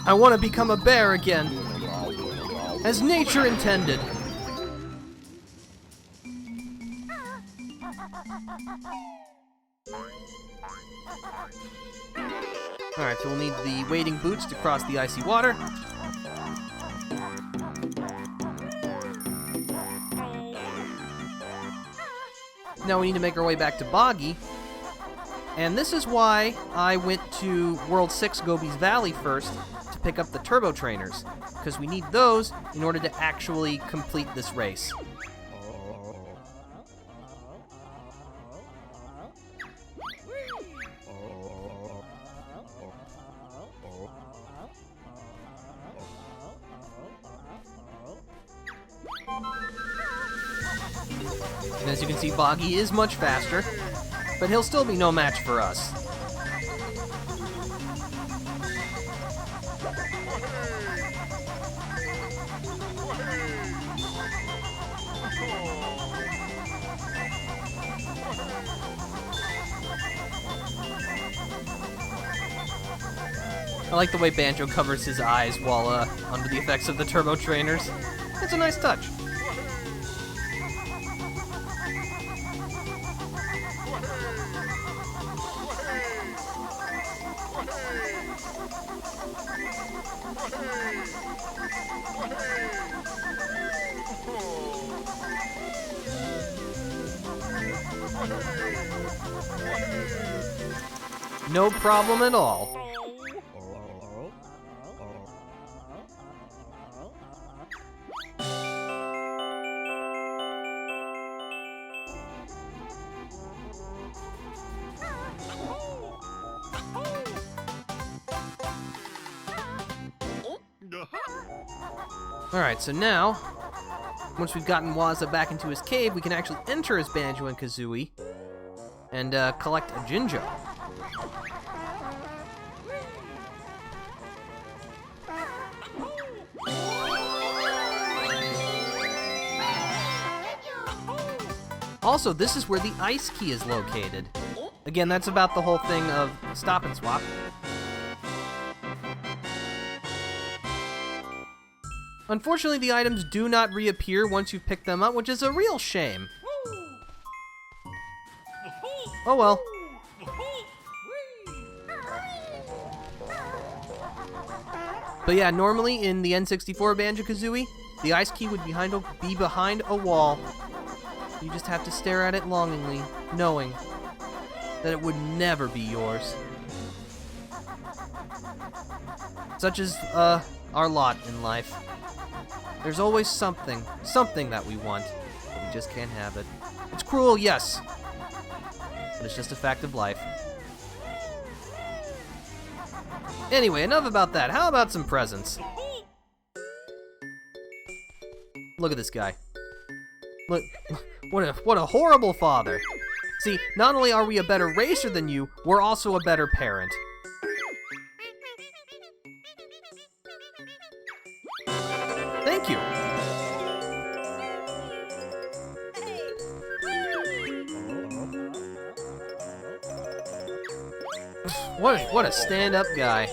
I want to become a bear again. As nature intended. Alright, so we'll need the wading boots to cross the icy water. Now we need to make our way back to Boggy. And this is why I went to World 6 Gobi's Valley first to pick up the turbo trainers, because we need those in order to actually complete this race. And as you can see, Boggy is much faster, but he'll still be no match for us. I like the way Banjo covers his eyes while under the effects of the turbo trainers. It's a nice touch. No problem at all. Alright, so now, once we've gotten Waza back into his cave, we can actually enter as Banjo and Kazooie and collect a Jinjo. Also, this is where the ice key is located. Again, that's about the whole thing of stop and swap. Unfortunately, the items do not reappear once you pick them up, which is a real shame. Oh well. But yeah, normally in the N64 Banjo-Kazooie, the ice key would be behind a wall. You just have to stare at it longingly, knowing that it would never be yours. Such is our lot in life. There's always something that we want, but we just can't have it. It's cruel, yes, but it's just a fact of life. Anyway, enough about that. How about some presents? Look at this guy. Look, what a horrible father. See, not only are we a better racer than you, we're also a better parent. Thank you. What a stand-up guy.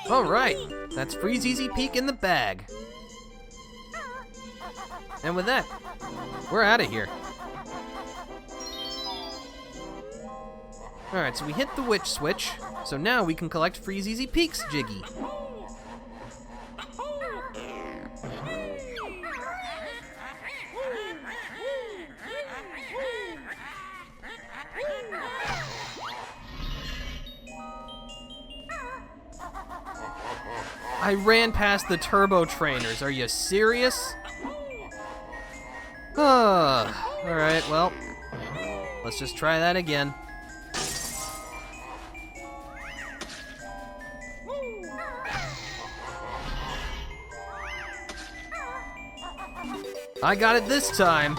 All right, that's Freeze Easy Peek in the bag. And with that, we're out of here. Alright, so we hit the witch switch, so now we can collect Freeze Easy Peek's Jiggy. I ran past the turbo trainers, are you serious? Alright, well, let's just try that again. I got it this time.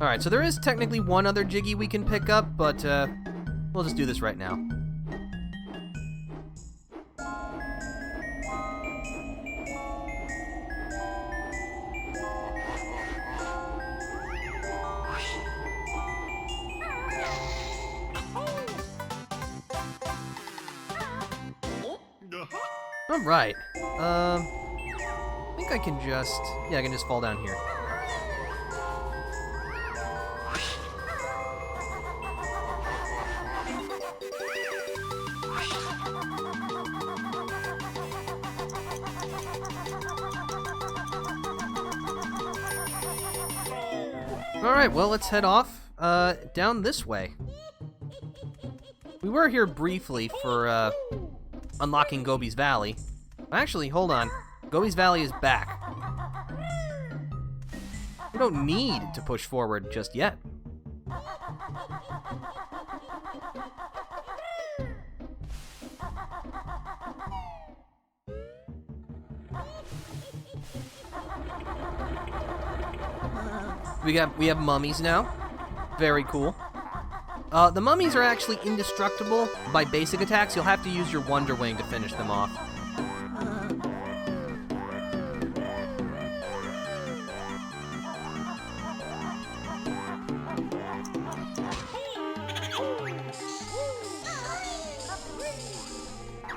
Alright, so there is technically one other Jiggy we can pick up, but we'll just do this right now. Alright, I think I can just, I can just fall down here. Alright, well, let's head off down this way. We were here briefly for unlocking Gobi's Valley. Actually, hold on. Gobi's Valley is back. We don't need to push forward just yet. We have mummies now. Very cool. The mummies are actually indestructible by basic attacks. You'll have to use your Wonder Wing to finish them off.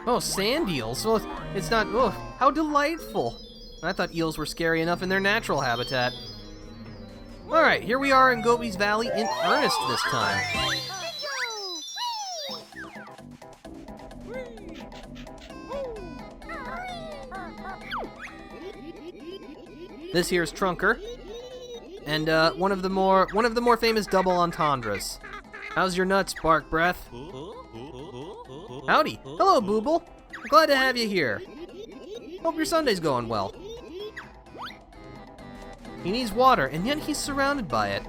Oh, sand eels. Well, it's not... Oh, how delightful. I thought eels were scary enough in their natural habitat. Alright, here we are in Gobi's Valley in earnest this time. This here's Trunker, and one of the more famous double entendres. How's your nuts, Bark Breath? Howdy. Hello, Booble. Glad to have you here. Hope your Sunday's going well. He needs water, and yet he's surrounded by it.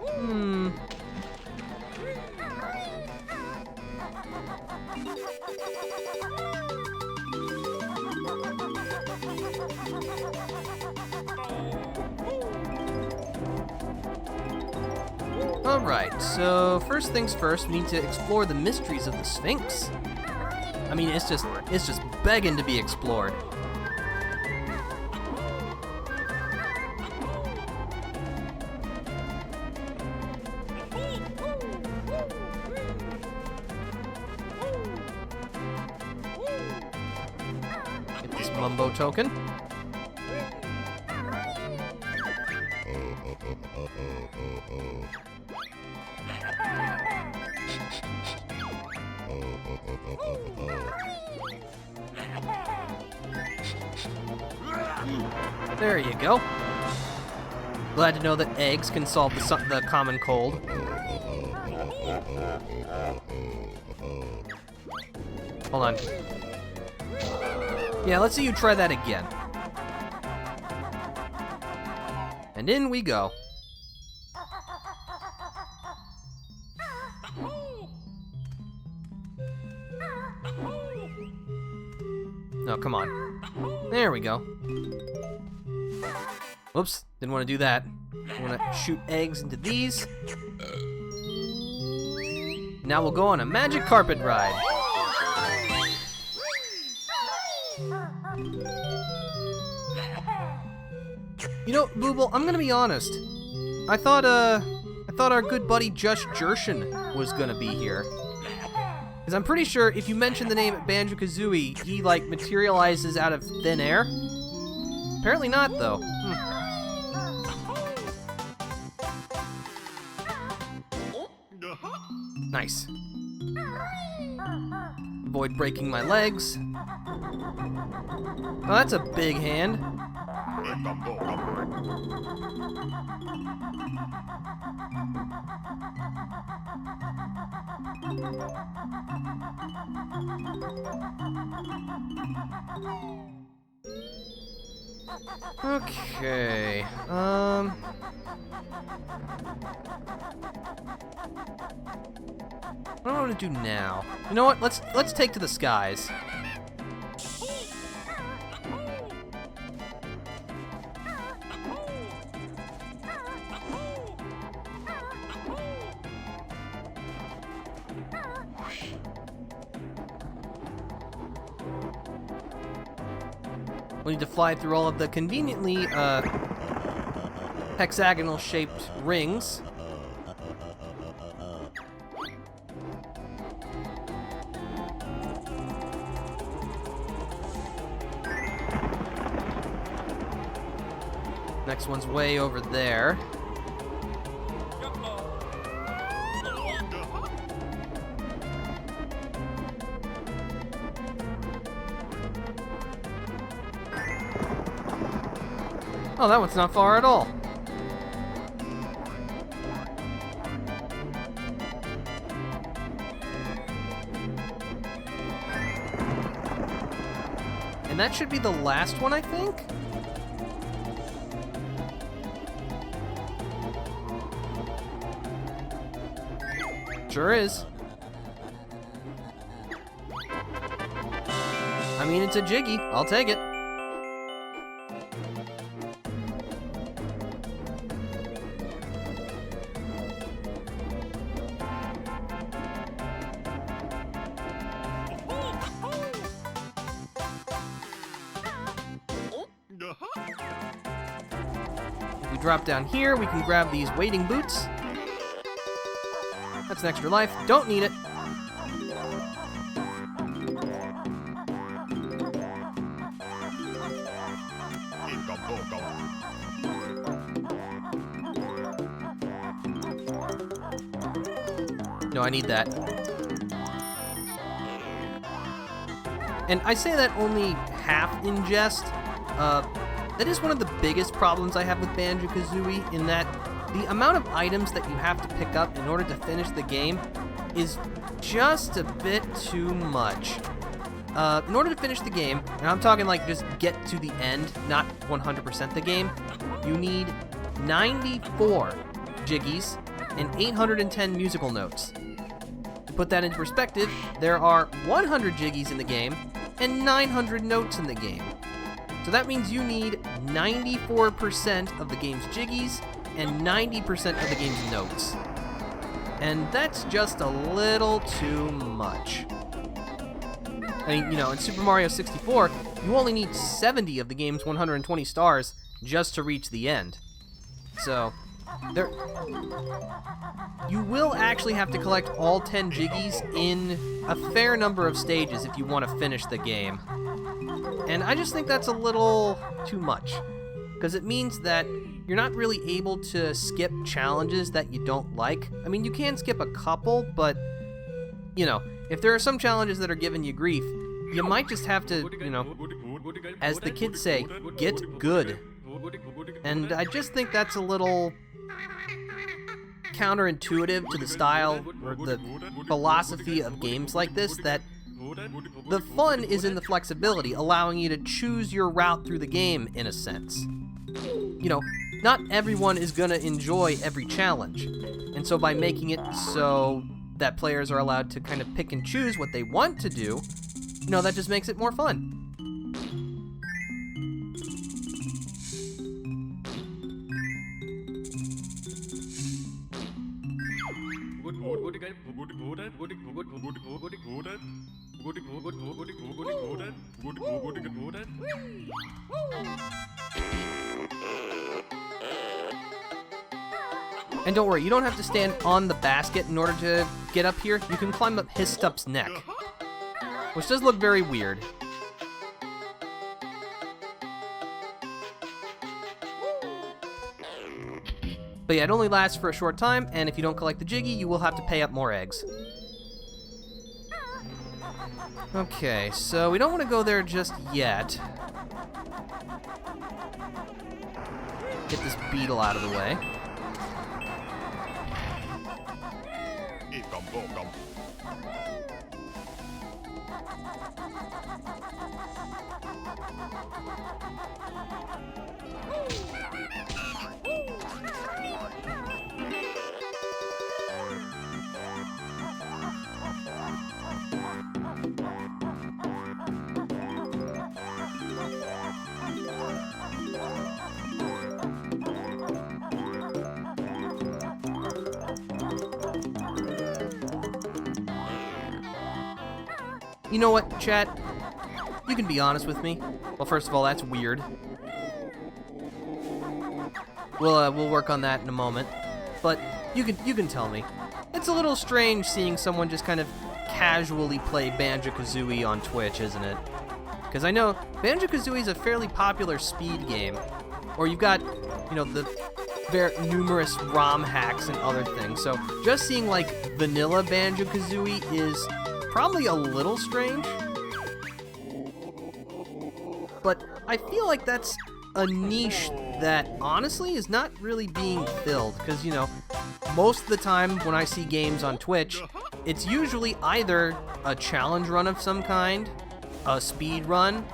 Alright, so first things first, we need to explore the mysteries of the Sphinx. I mean, it's just begging to be explored. Get this Mumbo token. There you go. Glad to know that eggs can solve the common cold. Hold on. Yeah, let's see you try that again. And in we go. Oh, come on. There we go. Whoops, didn't want to do that. I want to shoot eggs into these. Now we'll go on a magic carpet ride. You know, Booble, I'm gonna be honest. I thought our good buddy Just Jershin was gonna be here. Because I'm pretty sure if you mention the name Banjo-Kazooie, he, like, materializes out of thin air. Apparently not, though. Nice. Avoid breaking my legs. Oh, that's a big hand. Okay, I don't know what to do now. You know what? Let's take to the skies. We need to fly through all of the conveniently hexagonal-shaped rings. Next one's way over there. Oh, that one's not far at all. And that should be the last one, I think? Sure is. I mean, it's a Jiggy. I'll take it. we drop down here, we can grab these wading boots. That's an extra life. Don't need it. No, I need that. And I say that only half in jest. That is one of the biggest problems I have with Banjo-Kazooie, in that the amount of items that you have to pick up in order to finish the game is just a bit too much. In order to finish the game, and I'm talking like just get to the end, not 100% the game, you need 94 jiggies and 810 musical notes. To put that into perspective, there are 100 jiggies in the game and 900 notes in the game. So that means you need 94% of the game's jiggies and 90% of the game's notes. And that's just a little too much. I mean, in Super Mario 64, you only need 70 of the game's 120 stars just to reach the end. So, you will actually have to collect all 10 jiggies in a fair number of stages if you want to finish the game. And I just think that's a little too much, because it means that you're not really able to skip challenges that you don't like. I mean, you can skip a couple, but, if there are some challenges that are giving you grief, you might just have to, as the kids say, get good. And I just think that's a little counterintuitive to the style or the philosophy of games like this, that the fun is in the flexibility, allowing you to choose your route through the game, in a sense. Not everyone is going to enjoy every challenge, and so by making it so that players are allowed to kind of pick and choose what they want to do, that just makes it more fun. And don't worry, you don't have to stand on the basket in order to get up here. You can climb up Histup's neck, which does look very weird. But yeah, it only lasts for a short time, and if you don't collect the Jiggy, you will have to pay up more eggs. Okay, so we don't want to go there just yet. Get this beetle out of the way. You know what, chat? You can be honest with me. Well, first of all, that's weird. We'll work on that in a moment. But you can tell me. It's a little strange seeing someone just kind of casually play Banjo-Kazooie on Twitch, isn't it? Because I know Banjo-Kazooie is a fairly popular speed game, or you've got, the very numerous ROM hacks and other things. So just seeing like vanilla Banjo-Kazooie is probably a little strange, but I feel like that's a niche that honestly is not really being filled, because most of the time when I see games on Twitch, it's usually either a challenge run of some kind, a speed run,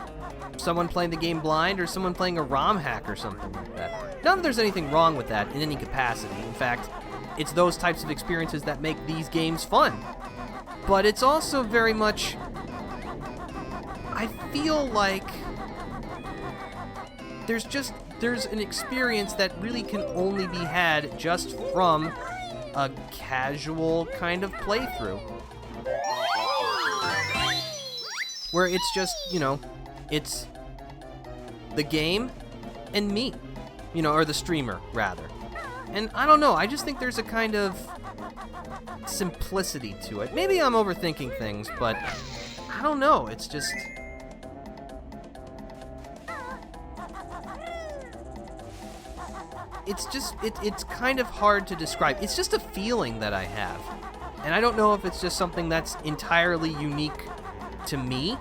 someone playing the game blind, or someone playing a ROM hack or something like that. Not that there's anything wrong with that in any capacity. In fact, it's those types of experiences that make these games fun. But it's also very much, I feel like there's an experience that really can only be had just from a casual kind of playthrough, where it's just, it's the game and me. You know, or the streamer, rather. And I don't know, I just think there's a kind of simplicity to it. Maybe I'm overthinking things, but I don't know, it's just... It's kind of hard to describe. It's just a feeling that I have. And I don't know if it's just something that's entirely unique to me,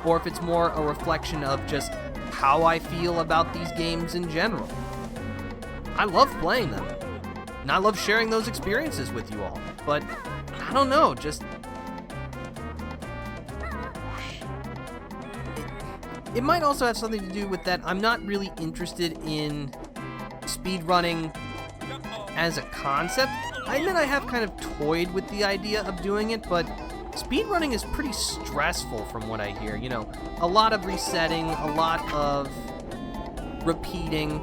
or if it's more a reflection of just how I feel about these games in general. I love playing them, and I love sharing those experiences with you all, but I don't know, just... It might also have something to do with that I'm not really interested in speedrunning as a concept. I admit I have kind of toyed with the idea of doing it, but speedrunning is pretty stressful from what I hear. You know, a lot of resetting, a lot of repeating,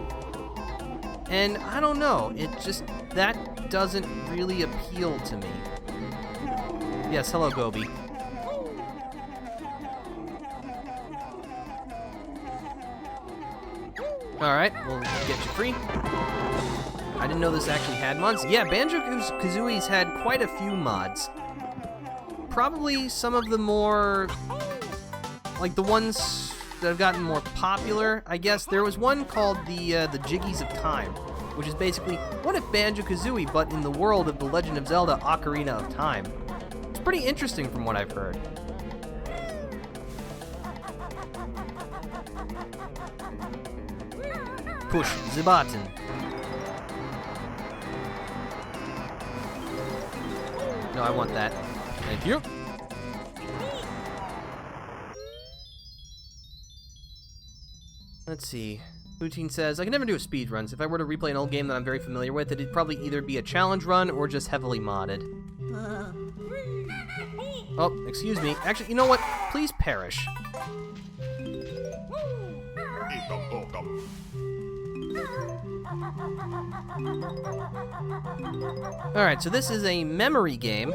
and I don't know, it just, that doesn't really appeal to me. Yes, hello, Gobi. Alright, we'll get you free. I didn't know this actually had mods. Yeah, Banjo-Kazooie's had quite a few mods. Probably some of the more, like the ones that have gotten more popular, I guess. There was one called the Jiggies of Time, which is basically, what if Banjo-Kazooie, but in the world of The Legend of Zelda Ocarina of Time? It's pretty interesting from what I've heard. Push the button. No, I want that. Thank you. Let's see. Poutine says, I can never do a speed runs. If I were to replay an old game that I'm very familiar with, it'd probably either be a challenge run or just heavily modded. Oh, excuse me. Actually, you know what? Please perish. Alright, so this is a memory game.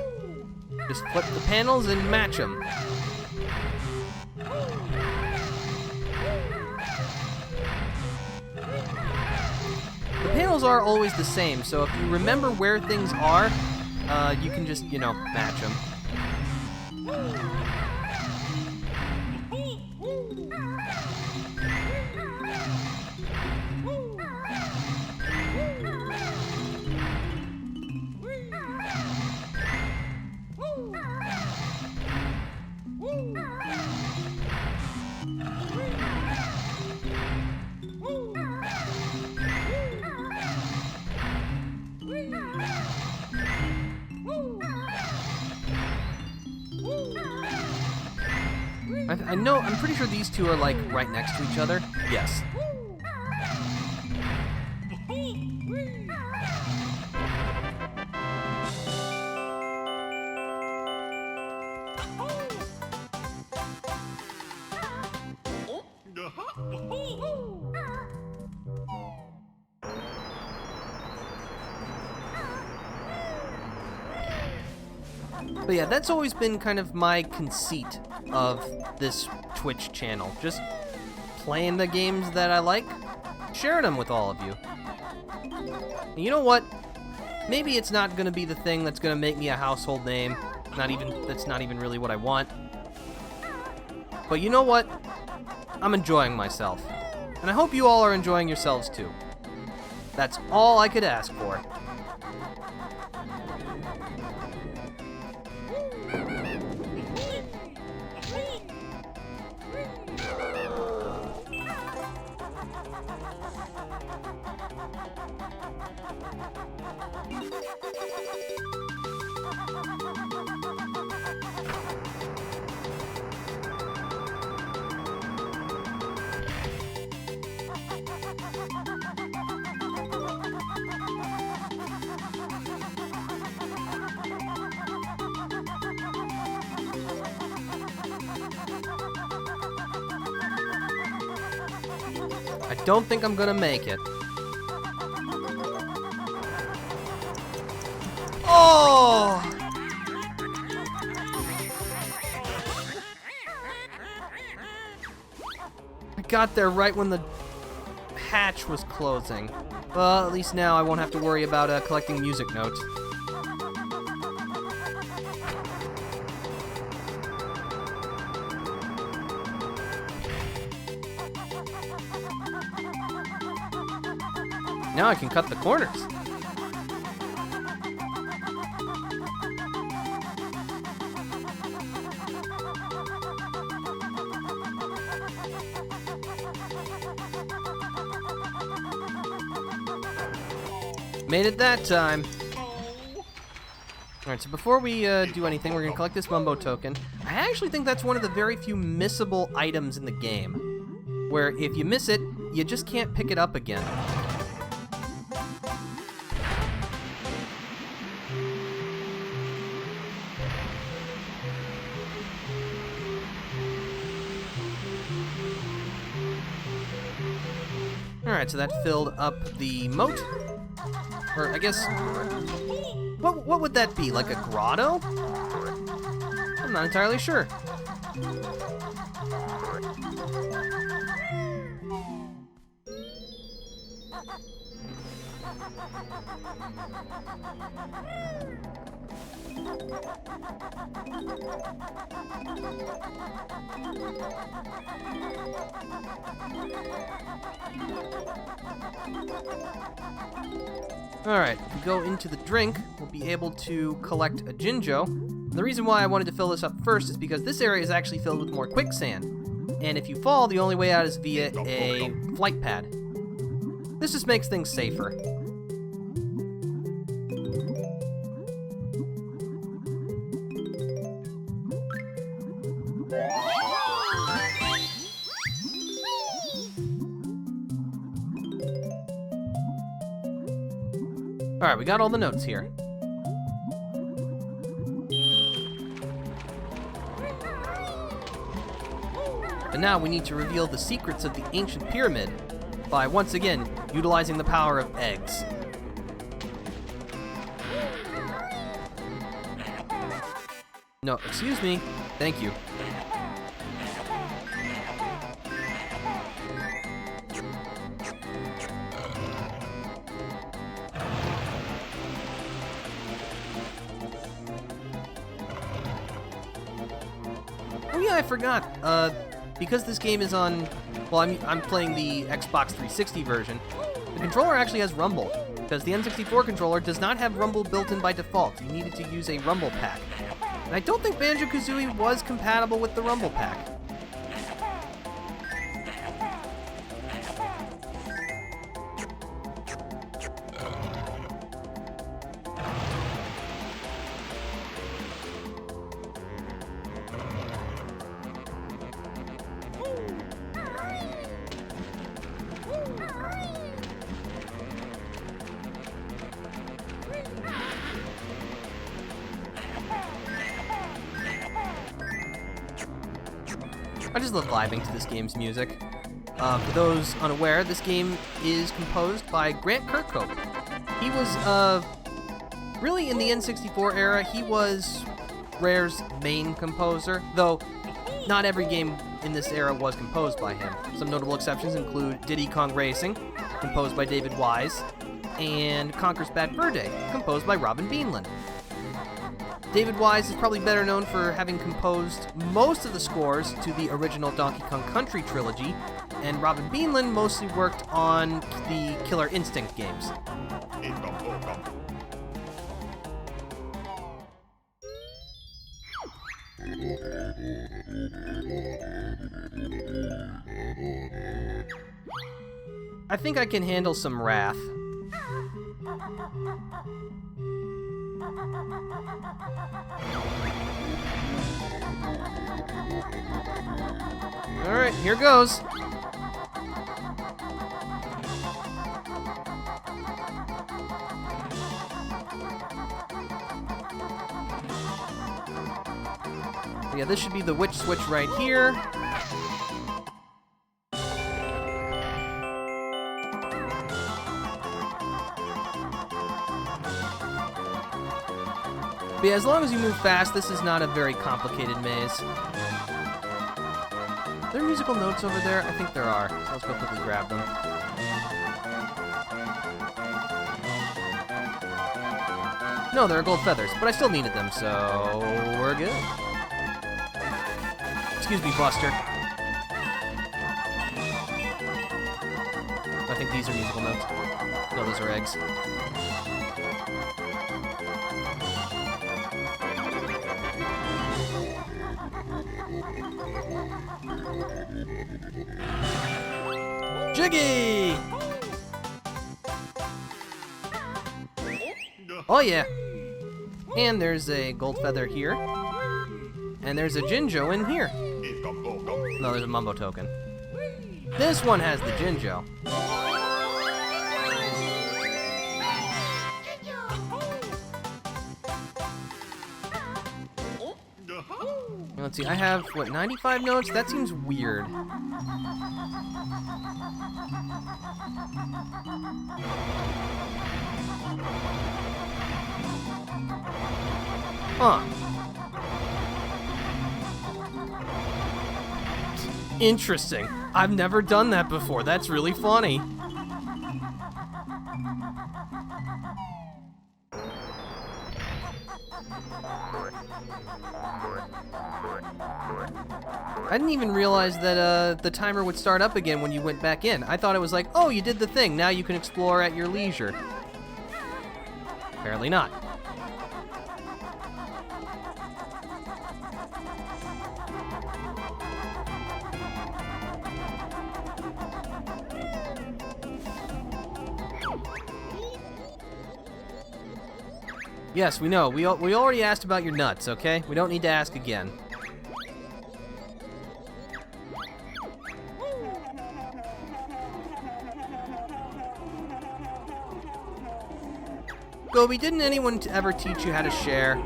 Just flip the panels and match them. The panels are always the same, so if you remember where things are, you can just, you know, match them. I know, I'm pretty sure these two are like right next to each other. Yes. But yeah, that's always been kind of my conceit of this Twitch channel. Just playing the games that I like, sharing them with all of you. And you know what? Maybe it's not going to be the thing that's going to make me a household name. That's not even really what I want. But you know what? I'm enjoying myself. And I hope you all are enjoying yourselves too. That's all I could ask for. I don't think I'm gonna make it. Oh! I got there right when the hatch was closing. Well, at least now I won't have to worry about collecting music notes. Now I can cut the corners. Made it that time. Alright, so before we do anything, we're going to collect this Mumbo token. I actually think that's one of the very few missable items in the game, where if you miss it, you just can't pick it up again. Alright, so that filled up the moat. Or, I guess, what would that be? Like a grotto? I'm not entirely sure. Alright, if we go into the drink, we'll be able to collect a Jinjo. And the reason why I wanted to fill this up first is because this area is actually filled with more quicksand. And if you fall, the only way out is via a flight pad. This just makes things safer. Alright, we got all the notes here. But now we need to reveal the secrets of the ancient pyramid by, once again, utilizing the power of eggs. No, excuse me. Thank you. Oh yeah, I forgot. Because this game is on, well, I'm playing the Xbox 360 version, the controller actually has rumble, because the N64 controller does not have rumble built in by default. You needed to use a rumble pack. And I don't think Banjo-Kazooie was compatible with the rumble pack. I just love vibing to this game's music. For those unaware, this game is composed by Grant Kirkhope. He was, really in the N64 era, he was Rare's main composer, though not every game in this era was composed by him. Some notable exceptions include Diddy Kong Racing, composed by David Wise, and Conker's Bad Fur Day, composed by Robin Beanland. David Wise is probably better known for having composed most of the scores to the original Donkey Kong Country trilogy, and Robin Beanland mostly worked on the Killer Instinct games. I think I can handle some wrath. Alright, here goes. Yeah, this should be the witch switch right here. But yeah, as long as you move fast, this is not a very complicated maze. Are there musical notes over there? I think there are, so let's go quickly grab them. No, there are gold feathers, but I still needed them, so we're good. Excuse me, Buster. I think these are musical notes. No, those are eggs. Jiggy! Oh yeah! And there's a gold feather here. And there's a Jinjo in here. No, there's a Mumbo token. This one has the Jinjo. Let's see, I have, what, 95 notes? That seems weird. Huh. Interesting. I've never done that before. That's really funny. I didn't even realize that the timer would start up again when you went back in. I thought it was like, oh, you did the thing. Now you can explore at your leisure. Apparently not. Yes, we know. We already asked about your nuts, okay? We don't need to ask again. Gobi, didn't anyone ever teach you how to share?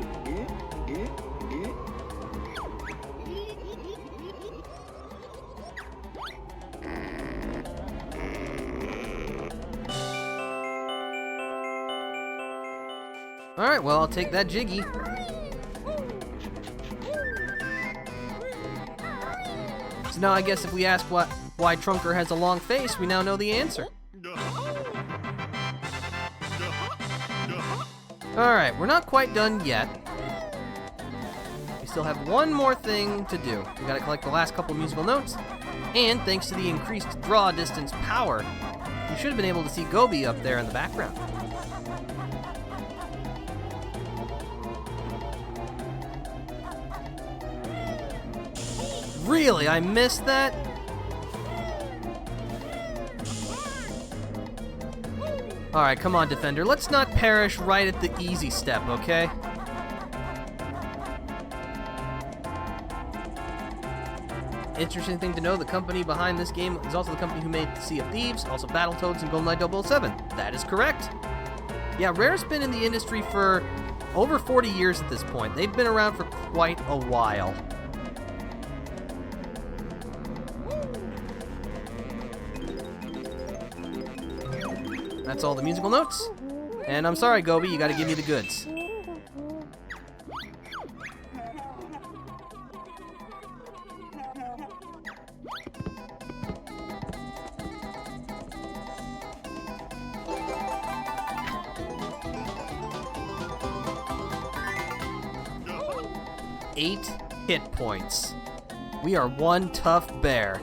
Alright, well, I'll take that Jiggy. So now I guess if we ask why Trunker has a long face, we now know the answer. Alright, we're not quite done yet. We still have one more thing to do. We gotta collect the last couple musical notes, and thanks to the increased draw distance power, you should have been able to see Gobi up there in the background. Really? I missed that? Alright, come on, Defender. Let's not perish right at the easy step, okay? Interesting thing to know, the company behind this game is also the company who made Sea of Thieves, also Battletoads and GoldenEye 007. That is correct. Yeah, Rare's been in the industry for over 40 years at this point. They've been around for quite a while. That's all the musical notes. And I'm sorry, Gobi, you gotta give me the goods. Eight hit points. We are one tough bear.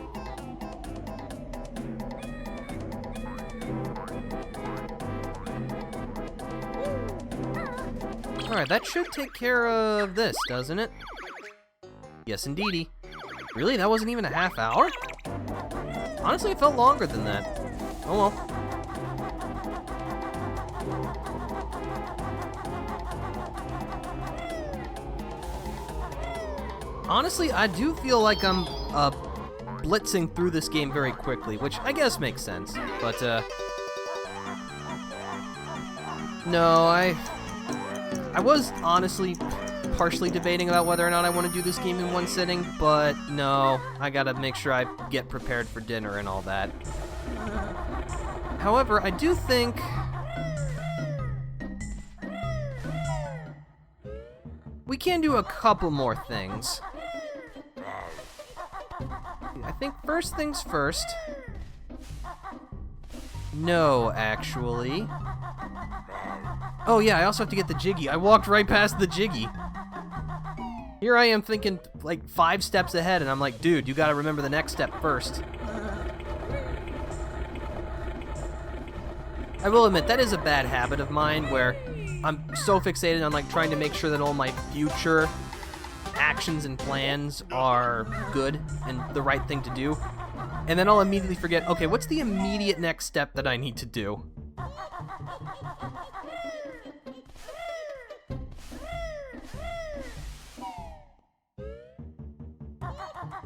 Alright, that should take care of this, doesn't it? Yes, indeedy. Really? That wasn't even a half hour? Honestly, it felt longer than that. Oh well. Honestly, I do feel like I'm blitzing through this game very quickly, which I guess makes sense. But, no, I was honestly partially debating about whether or not I want to do this game in one sitting, but no, I gotta make sure I get prepared for dinner and all that. However, I do think we can do a couple more things. I think first things first. No, actually. Oh yeah, I also have to get the Jiggy. I walked right past the Jiggy. Here I am thinking like 5 steps ahead, and I'm like, dude, you gotta remember the next step first. I will admit, that is a bad habit of mine, where I'm so fixated on like trying to make sure that all my future actions and plans are good and the right thing to do. And then I'll immediately forget, okay, what's the immediate next step that I need to do?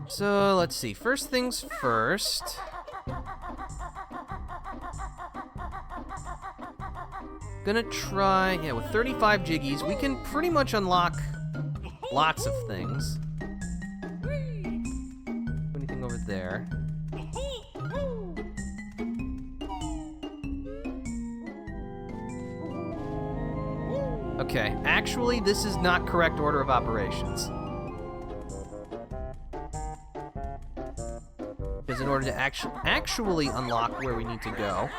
So, let's see. First things first. Gonna try, yeah, with 35 Jiggies, we can pretty much unlock lots of things. Anything over there? Okay, actually, this is not correct order of operations. Because in order to actually unlock where we need to go,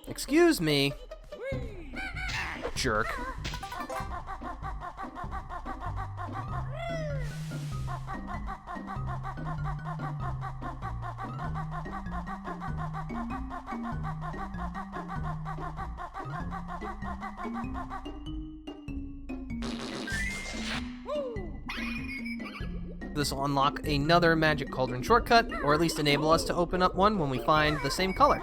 excuse me, jerk. This will unlock another Magic Cauldron shortcut, or at least enable us to open up one when we find the same color.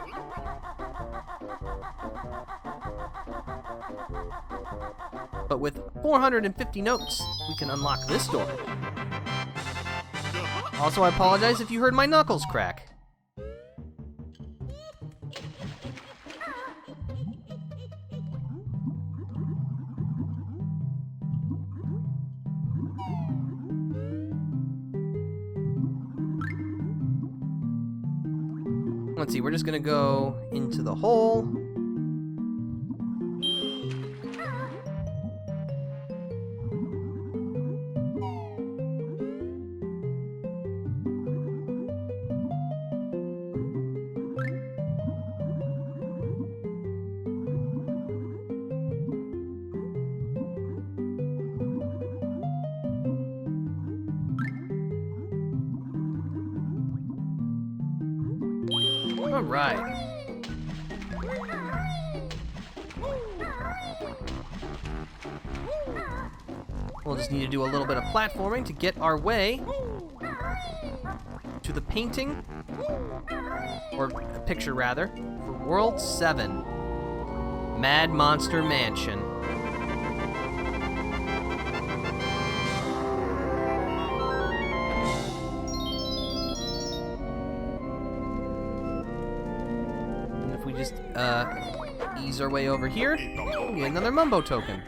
But with 450 notes, we can unlock this door. Also, I apologize if you heard my knuckles crack. Let's see, we're just gonna go into the hole. All right. We'll just need to do a little bit of platforming to get our way to the painting, or a picture rather, for World 7, Mad Monster Mansion. Just ease our way over here. Get another Mumbo token.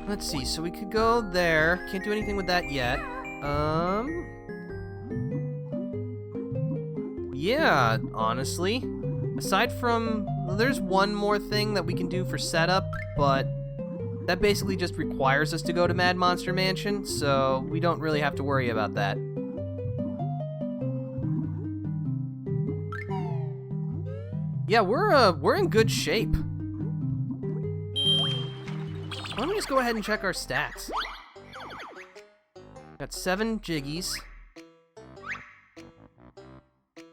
Let's see, so we could go there. Can't do anything with that yet. Yeah, honestly. Aside from, well, there's one more thing that we can do for setup, but that basically just requires us to go to Mad Monster Mansion, so we don't really have to worry about that. Yeah, we're in good shape. Why don't we just go ahead and check our stats? Got 7 Jiggies.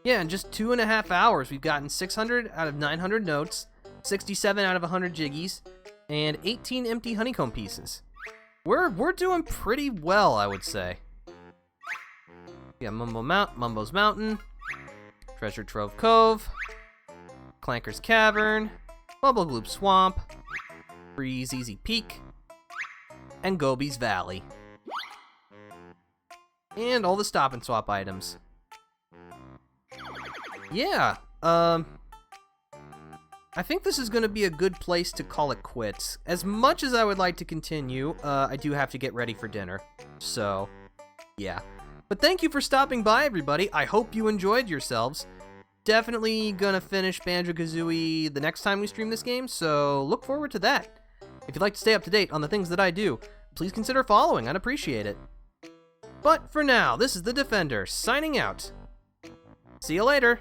Yeah, in just 2.5 hours, we've gotten 600 out of 900 notes, 67 out of 100 Jiggies, and 18 empty honeycomb pieces. We're doing pretty well, I would say. Yeah, Mumbo's Mountain, Treasure Trove Cove, Clanker's Cavern, Bubblegloop Swamp, Breeze Easy Peak, and Gobi's Valley. And all the stop and swap items. Yeah, I think this is going to be a good place to call it quits. As much as I would like to continue, I do have to get ready for dinner. So, yeah. But thank you for stopping by, everybody. I hope you enjoyed yourselves. definitely gonna finish Banjo-Kazooie the next time we stream this game, so look forward to that. If you'd like to stay up to date on the things that I do, please consider following, I'd appreciate it. But for now, this is the Defender, signing out. See you later!